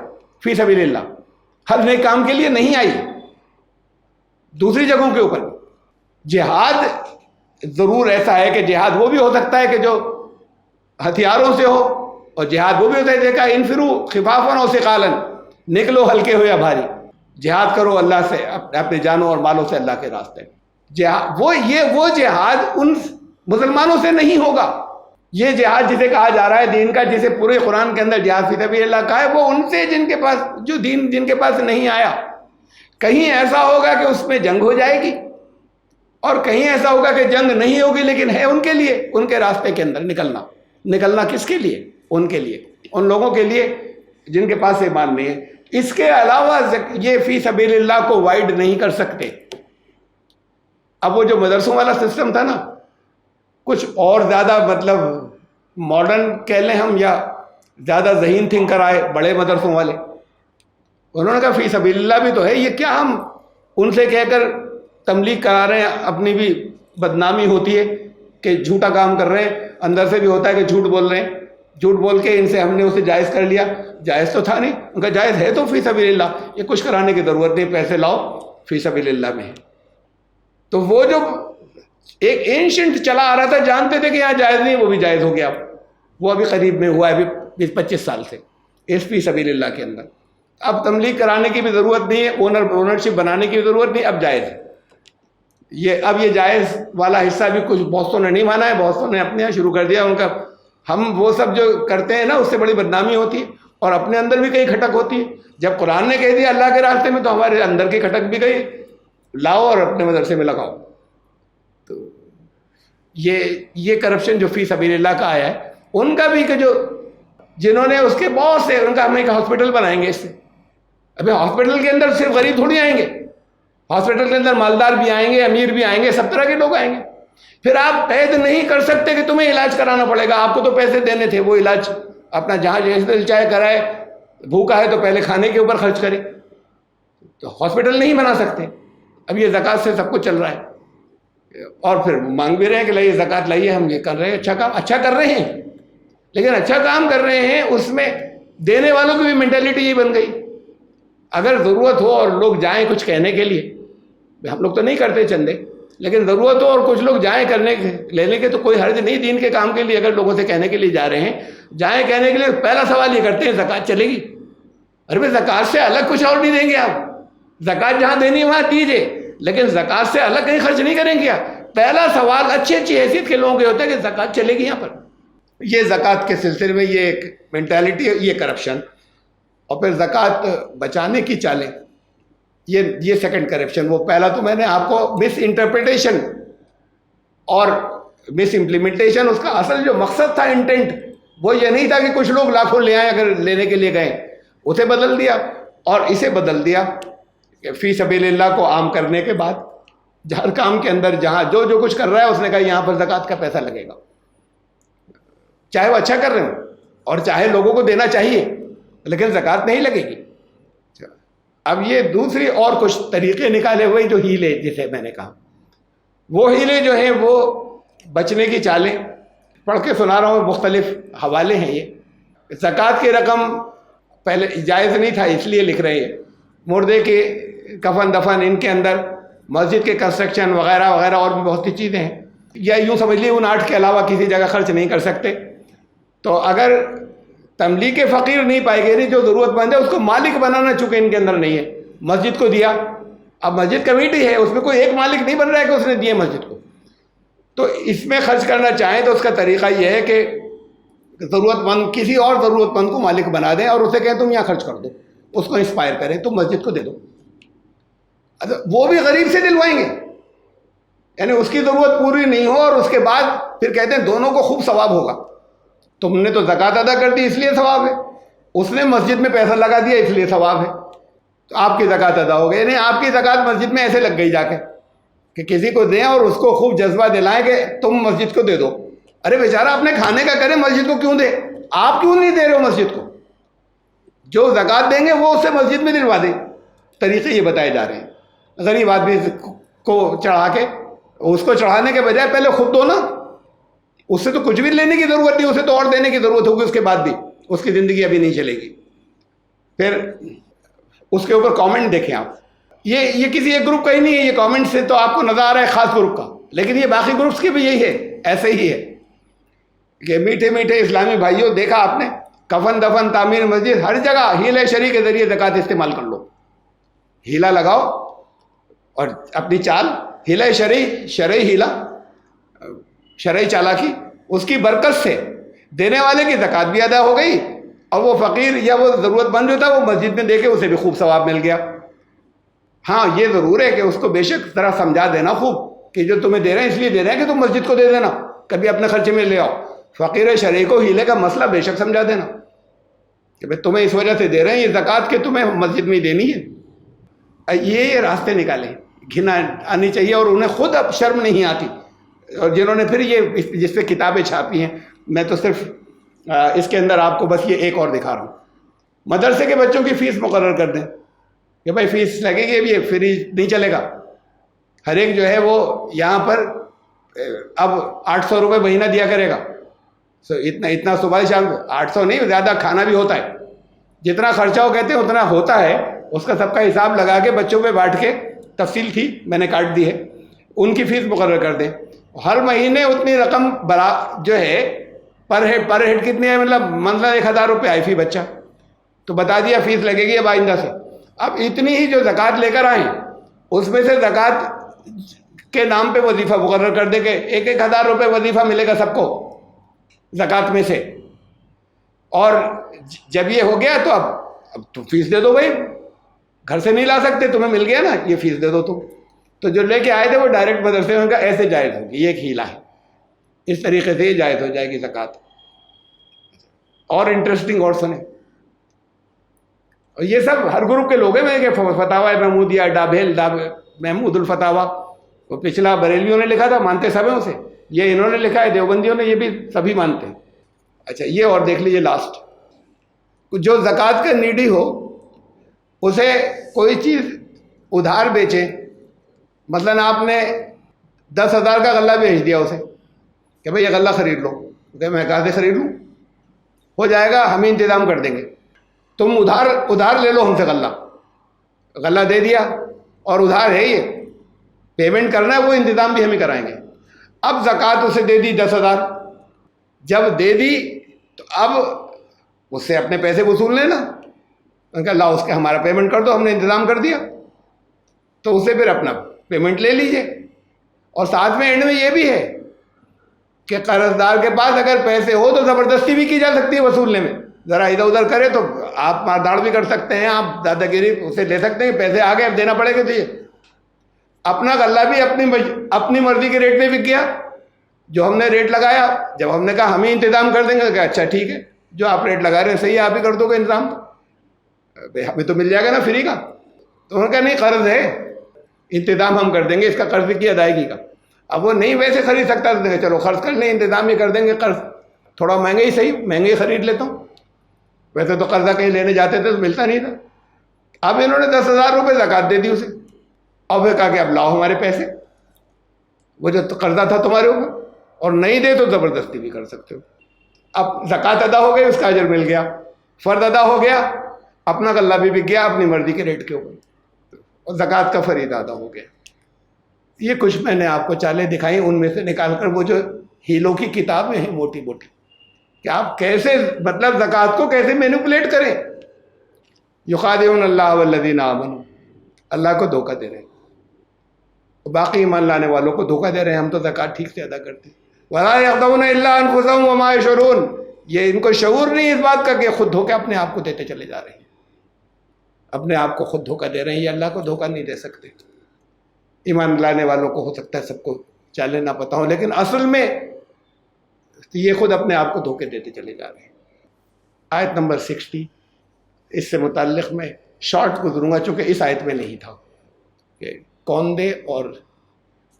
فی سبیل اللہ ہر نئے کام کے لیے نہیں آئی، دوسری جگہوں کے اوپر. جہاد ضرور ایسا ہے کہ جہاد وہ بھی ہو سکتا ہے کہ جو ہتھیاروں سے ہو، اور جہاد وہ بھی ہوتا ہے دیکھا انفرو خفافا و ثقالا، نکلو ہلکے ہو یا بھاری، جہاد کرو اللہ سے، اپنے جانوں اور مالوں سے اللہ کے راستے میں۔ جہاد وہ جہاد ان مسلمانوں سے نہیں ہوگا۔ یہ جہاد جسے کہا جا رہا ہے دین کا، جسے پورے قرآن کے اندر جہاد فی سبیل اللہ کہا ہے، وہ ان سے جن کے پاس جو دین جن کے پاس نہیں آیا۔ کہیں ایسا ہوگا کہ اس میں جنگ ہو جائے گی، اور کہیں ایسا ہوگا کہ جنگ نہیں ہوگی لیکن ہے ان کے لیے ان کے راستے کے اندر نکلنا کس کے لیے؟ ان کے لیے، ان لوگوں کے لیے جن کے پاس ایمان نہیں ہے۔ اس کے علاوہ یہ فی سبیل اللہ کو وائڈ نہیں کر سکتے۔ اب وہ جو مدرسوں والا سسٹم تھا نا، کچھ اور زیادہ مطلب ماڈرن کہہ لیں ہم، یا زیادہ ذہین تھنکر آئے بڑے مدرسوں والے، انہوں نے کہا فی سبیل اللہ بھی تو ہے، یہ کیا ہم ان سے کہہ کر تبلیغ کرا رہے ہیں، اپنی بھی بدنامی ہوتی ہے کہ جھوٹا کام کر رہے ہیں، اندر سے بھی ہوتا ہے کہ جھوٹ بول رہے ہیں، جھوٹ بول کے ان سے ہم نے اسے جائز کر لیا، جائز تو تھا نہیں، ان کا جائز ہے تو فی سبیل اللہ، یہ کچھ کرانے کی ضرورت نہیں، پیسے لاؤ فی سبیل اللہ میں ہے۔ تو وہ جو ایک اینشنٹ چلا آ رہا تھا، جانتے تھے کہ یہاں جائز نہیں، وہ بھی جائز ہو گیا، وہ ابھی قریب میں ہوا ہے، ابھی 25 سال سے اس فی سبیل اللہ کے اندر۔ اب تبلیغ کرانے کی بھی ضرورت نہیں ہے، اونرشپ بنانے کی بھی ضرورت نہیں، اب جائز ہے اب یہ جائز والا حصہ بھی کچھ بہتوں نے نہیں مانا ہے، بہتوں نے اپنے یہاں شروع کر دیا ان کا۔ ہم وہ سب جو کرتے ہیں نا، اس سے بڑی بدنامی ہوتی ہے، اور اپنے اندر بھی کئی کھٹک ہوتی ہے۔ جب قرآن نے کہہ دیا اللہ کے راستے میں، تو ہمارے اندر کی کھٹک بھی گئی، لاؤ اور اپنے مدرسے میں لگاؤ۔ تو یہ کرپشن جو فی سبیل اللہ کا آیا ہے، ان کا بھی کہ جنہوں نے اس کے بہت سے، ان کا ہم ایک ہاسپٹل بنائیں گے اس سے۔ ابھی ہاسپٹل کے اندر صرف غریب تھوڑی آئیں گے، ہاسپٹل کے اندر مالدار بھی آئیں گے، امیر بھی آئیں گے، سب طرح کے لوگ آئیں گے۔ پھر آپ قید نہیں کر سکتے کہ تمہیں علاج کرانا پڑے گا، آپ کو تو پیسے دینے تھے، وہ علاج اپنا جہاں جیسے دل چاہے کرائے، بھوکا ہے تو پہلے کھانے کے اوپر خرچ کرے، تو ہاسپٹل نہیں بنا سکتے۔ اب یہ زکوٰۃ سے سب کچھ چل رہا ہے، اور پھر مانگ بھی رہے ہیں کہ لائیے زکوٰۃ لائیے، ہم یہ کر رہے ہیں، اچھا کر رہے ہیں، لیکن اچھا کام کر رہے ہیں، اس میں دینے والوں کی بھی مینٹلٹی یہ بن گئی، اگر ضرورت ہو اور لوگ جائیں کچھ کہنے کے لیے، ہم لوگ تو نہیں کرتے چندے، لیکن ضرورت ہو اور کچھ لوگ جائیں لینے کے، تو کوئی حرج نہیں، دین کے کام کے لیے اگر لوگوں سے کہنے کے لیے جا رہے ہیں، جائیں کہنے کے لیے، پہلا سوال یہ کرتے ہیں زکوٰۃ چلے گی؟ ارے بھائی زکوٰۃ سے الگ کچھ اور نہیں دیں گے آپ، زکوٰۃ جہاں دینی ہے وہاں دیجیے، لیکن زکوٰۃ سے الگ کہیں خرچ نہیں کریں گے آپ۔ پہلا سوال اچھی حیثیت کے لوگوں کے ہوتا ہے کہ زکوٰۃ چلے گی یہاں پر۔ یہ زکوٰۃ کے سلسلے میں یہ ایک مینٹالٹی، یہ کرپشن، اور پھر زکوٰۃ بچانے کی چالیں، یہ سیکنڈ کرپشن۔ وہ پہلا تو میں نے آپ کو مس انٹرپریٹیشن اور مس امپلیمنٹیشن، اس کا اصل جو مقصد تھا، انٹینٹ، وہ یہ نہیں تھا کہ کچھ لوگ لاکھوں لے آئیں اگر لینے کے لیے گئے، اسے بدل دیا، اور اسے بدل دیا کہ فی سبیل اللہ کو عام کرنے کے بعد ہر کام کے اندر جہاں جو کچھ کر رہا ہے، اس نے کہا یہاں پر زکوٰۃ کا پیسہ لگے گا، چاہے وہ اچھا کر رہے ہوں اور چاہے لوگوں کو دینا چاہیے، لیکن زکوٰۃ نہیں لگے گی۔ اب یہ دوسری اور کچھ طریقے نکالے ہوئے جو ہیلے، جسے میں نے کہا، وہ ہیلے جو ہیں وہ بچنے کی چالیں، پڑھ کے سنا رہا ہوں، مختلف حوالے ہیں۔ یہ زکوٰۃ کی رقم پہلے جائز نہیں تھا، اس لیے لکھ رہے ہیں، مردے کے کفن دفن، ان کے اندر مسجد کے کنسٹرکشن وغیرہ وغیرہ، اور بھی بہت سی چیزیں ہیں، یا یوں سمجھ لیے ان 8 کے علاوہ کسی جگہ خرچ نہیں کر سکتے۔ تو اگر تملیک فقیر نہیں پائے گئے، نہیں جو ضرورت مند ہے اس کو مالک بنانا، چونکہ ان کے اندر نہیں ہے، مسجد کو دیا، اب مسجد کمیٹی ہے، اس میں کوئی ایک مالک نہیں بن رہا ہے کہ اس نے دیے مسجد کو، تو اس میں خرچ کرنا چاہیں تو اس کا طریقہ یہ ہے کہ ضرورت مند، کسی اور ضرورت مند کو مالک بنا دیں، اور اسے کہیں تم یہاں خرچ کر دو، اس کو انسپائر کریں، تم مسجد کو دے دو، وہ بھی غریب سے دلوائیں گے، یعنی اس کی ضرورت پوری نہیں ہو، اور اس کے بعد پھر کہتے ہیں دونوں کو خوب ثواب ہوگا، تم نے تو زکوٰۃ ادا کر دی اس لیے ثواب ہے، اس نے مسجد میں پیسہ لگا دیا اس لیے ثواب ہے، تو آپ کی زکوٰۃ ادا ہو گئی، یعنی آپ کی زکوٰۃ مسجد میں ایسے لگ گئی جا کے کہ کسی کو دیں اور اس کو خوب جذبہ دلائیں کہ تم مسجد کو دے دو۔ ارے بیچارہ اپنے کھانے کا کرے، مسجد کو کیوں دے؟ آپ کیوں نہیں دے رہے ہو مسجد کو؟ جو زکوٰۃ دیں گے وہ اسے مسجد میں دلوا دیں۔ طریقے یہ بتائے جا رہے ہیں، غریب آدمی کو چڑھا کے، اس کو چڑھانے کے بجائے پہلے خود دو نا، اس سے تو کچھ بھی لینے کی ضرورت نہیں، اسے تو اور دینے کی ضرورت ہوگی، اس کے بعد بھی اس کی زندگی ابھی نہیں چلے گی۔ پھر اس کے اوپر کامنٹ دیکھیں آپ، یہ کسی ایک گروپ کا ہی نہیں ہے، یہ کامنٹ سے تو آپ کو نظر آ رہا ہے خاص گروپ کا، لیکن یہ باقی گروپس کے بھی یہی ہے، ایسے ہی ہے کہ میٹھے میٹھے اسلامی بھائیوں، دیکھا آپ نے کفن دفن تعمیر مسجد ہر جگہ ہیلہ شرعی کے ذریعے زکوٰۃ استعمال کر لو، ہیلا لگاؤ اور اپنی چال، ہیلہ شرعی ہیلا، شرعی چالاکی، اس کی برکت سے دینے والے کی زکوٰۃ بھی ادا ہو گئی، اور وہ فقیر یا وہ ضرورت مند جو تھا وہ مسجد میں دے کے اسے بھی خوب ثواب مل گیا۔ ہاں یہ ضرور ہے کہ اس کو بے شک ذرا سمجھا دینا خوب کہ جو تمہیں دے رہے ہیں اس لیے دے رہے ہیں کہ تم مسجد کو دے دینا، کبھی اپنے خرچے میں لے آؤ۔ فقیر شرعی کو ہیلے کا مسئلہ بے شک سمجھا دینا کہ بھئی تمہیں اس وجہ سے دے رہے ہیں، یہ زکوٰۃ کہ تمہیں مسجد میں ہی دینی ہے۔ یہ راستے نکالیں، گھن آنی چاہیے، اور انہیں خود اب شرم نہیں آتی، اور جنہوں نے پھر یہ جس پہ کتابیں چھاپی ہیں، میں تو صرف اس کے اندر آپ کو بس یہ ایک اور دکھا رہا ہوں۔ مدرسے کے بچوں کی فیس مقرر کر دیں کہ بھائی فیس لگے گی، اب یہ فری نہیں چلے گا، ہر ایک جو ہے وہ یہاں پر اب 800 روپے مہینہ دیا کرے گا، اتنا صبح شام، 800 نہیں، زیادہ کھانا بھی ہوتا ہے، جتنا خرچہ ہو کہتے ہیں اتنا ہوتا ہے، اس کا سب کا حساب لگا کے بچوں پہ بانٹ کے، تفصیل تھی میں نے کاٹ دی ہے، ان کی فیس مقرر کر دیں، ہر مہینے اتنی رقم جو ہے پر ہیڈ کتنی ہے، مطلب 1000 روپے آئی فی بچہ، تو بتا دیا فیس لگے گی اب آئندہ سے۔ اب اتنی ہی جو زکوٰۃ لے کر آئیں اس میں سے زکوٰۃ کے نام پہ وظیفہ مقرر کر دے کہ 1000 روپے وظیفہ ملے گا سب کو زکوٰۃ میں سے، اور جب یہ ہو گیا تو اب تم فیس دے دو، بھائی گھر سے نہیں لا سکتے، تمہیں مل گیا نا، یہ فیس دے دو تم۔ تو جو لے کے آئے تھے وہ ڈائریکٹ مدرسے میں، کا ایسے جائز ہوگی، یہ ایک ہیلا ہے، اس طریقے سے یہ جائز ہو جائے گی زکوٰۃ۔ اور انٹرسٹنگ اور سنیں، اور یہ سب ہر گروپ کے لوگ ہیں کہ فتاوی محمودیہ، محمود الفتاوی، وہ پچھلا بریلویوں نے لکھا تھا، مانتے سب ہیں اسے، یہ انہوں نے لکھا ہے دیوبندیوں نے، یہ بھی سبھی مانتے ہیں۔ اچھا یہ اور دیکھ لیجیے لاسٹ، جو زکوٰۃ کا نیڈی ہو اسے کوئی چیز ادھار بیچیں، مثلاً آپ نے 10,000 کا غلہ بھیج دیا اسے کہ بھئی یہ غلہ خرید لو، کہ میں کہاں سے خرید لوں، ہو جائے گا ہم انتظام کر دیں گے، تم ادھار لے لو ہم سے غلہ دے دیا، اور ادھار ہے یہ، پیمنٹ کرنا ہے، وہ انتظام بھی ہم ہی کرائیں گے۔ اب زکوٰۃ اسے دے دی 10,000، جب دے دی تو اب اس سے اپنے پیسے وصول لینا، ان کا اللہ اس کے ہمارا پیمنٹ کر دو، ہم نے انتظام کر دیا، تو اسے پھر اپنا پیمنٹ لے لیجئے۔ اور ساتھ میں اینڈ میں یہ بھی ہے کہ قرض دار کے پاس اگر پیسے ہو تو زبردستی بھی کی جا سکتی ہے وصولنے میں، ذرا ادھر ادھر کرے تو آپ مارداڑ بھی کر سکتے ہیں، آپ دادا گیری اسے لے سکتے ہیں، پیسے آ گئے اب دینا پڑے گا، تو یہ اپنا غلہ بھی اپنی مرضی کے ریٹ میں بک گیا، جو ہم نے ریٹ لگایا، جب ہم نے کہا ہم ہی انتظام کر دیں گے، کہ اچھا ٹھیک ہے، جو آپ ریٹ لگا رہے ہیں صحیح ہے، آپ ہی کر دو گے انتظام، ہمیں تو مل جائے گا نا فری کا۔ تو انہوں نے کہا نہیں، قرض ہے، انتظام ہم کر دیں گے اس کا، قرض کی ادائیگی کا۔ اب وہ نہیں ویسے خرید سکتا تو چلو قرض کر لیں، انتظام ہی کر دیں گے، قرض تھوڑا مہنگا ہی صحیح، مہنگے ہی خرید لیتا ہوں، ویسے تو قرضہ کہیں لینے جاتے تھے تو ملتا نہیں تھا۔ اب انہوں نے 10,000 روپے زکوٰۃ دے دی اسے، اور پھر کہا کہ اب لاؤ ہمارے پیسے، وہ جو قرضہ تھا تمہارے اوپر، اور نہیں دے تو زبردستی بھی کر سکتے ہو۔ اب زکوٰۃ ادا ہو گئی، اس کا اجر مل گیا، فرض ادا ہو گیا، اپنا غلہ بھی بک گیا اپنی مرضی کے ریٹ کے اوپر، اور زکوٰۃ کا فریضہ ادا ہو گیا۔ یہ کچھ میں نے آپ کو چالیں دکھائیں، ان میں سے نکال کر وہ جو ہیلوں کی کتابیں ہیں موٹی موٹی، کہ آپ کیسے مطلب زکوٰۃ کو کیسے مینیپولیٹ کریں۔ یخادعون اللہ والذین آمنوا، اللہ کو دھوکہ دے رہے ہیں، باقی ایمان لانے والوں کو دھوکہ دے رہے ہیں، ہم تو زکوٰۃ ٹھیک سے ادا کرتے ہیں۔ ولا یخدعون الا انفسهم وما یشعرون، یہ ان کو شعور نہیں اس بات کا کہ خود دھوکہ اپنے آپ کو دیتے چلے جا رہے ہیں، اپنے آپ کو خود دھوکہ دے رہے ہیں، یہ اللہ کو دھوکہ نہیں دے سکتے۔ ایمان لانے والوں کو ہو سکتا ہے سب کو چالیں نہ پتہ ہو، لیکن اصل میں یہ خود اپنے آپ کو دھوکے دیتے چلے جا رہے ہیں۔ آیت نمبر 60، اس سے متعلق میں شارٹ گزروں گا چونکہ اس آیت میں نہیں تھا، کہ کون دے، اور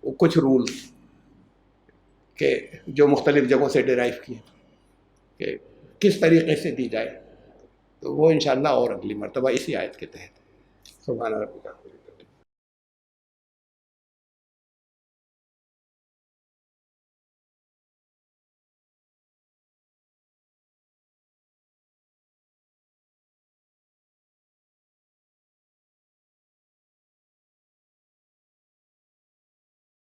کچھ رولز کہ جو مختلف جگہوں سے ڈیرائیو کیے کہ کس طریقے سے دی جائے، تو وہ انشاءاللہ اور اگلی مرتبہ اسی آیت کے تحت۔ سبحان ربک۔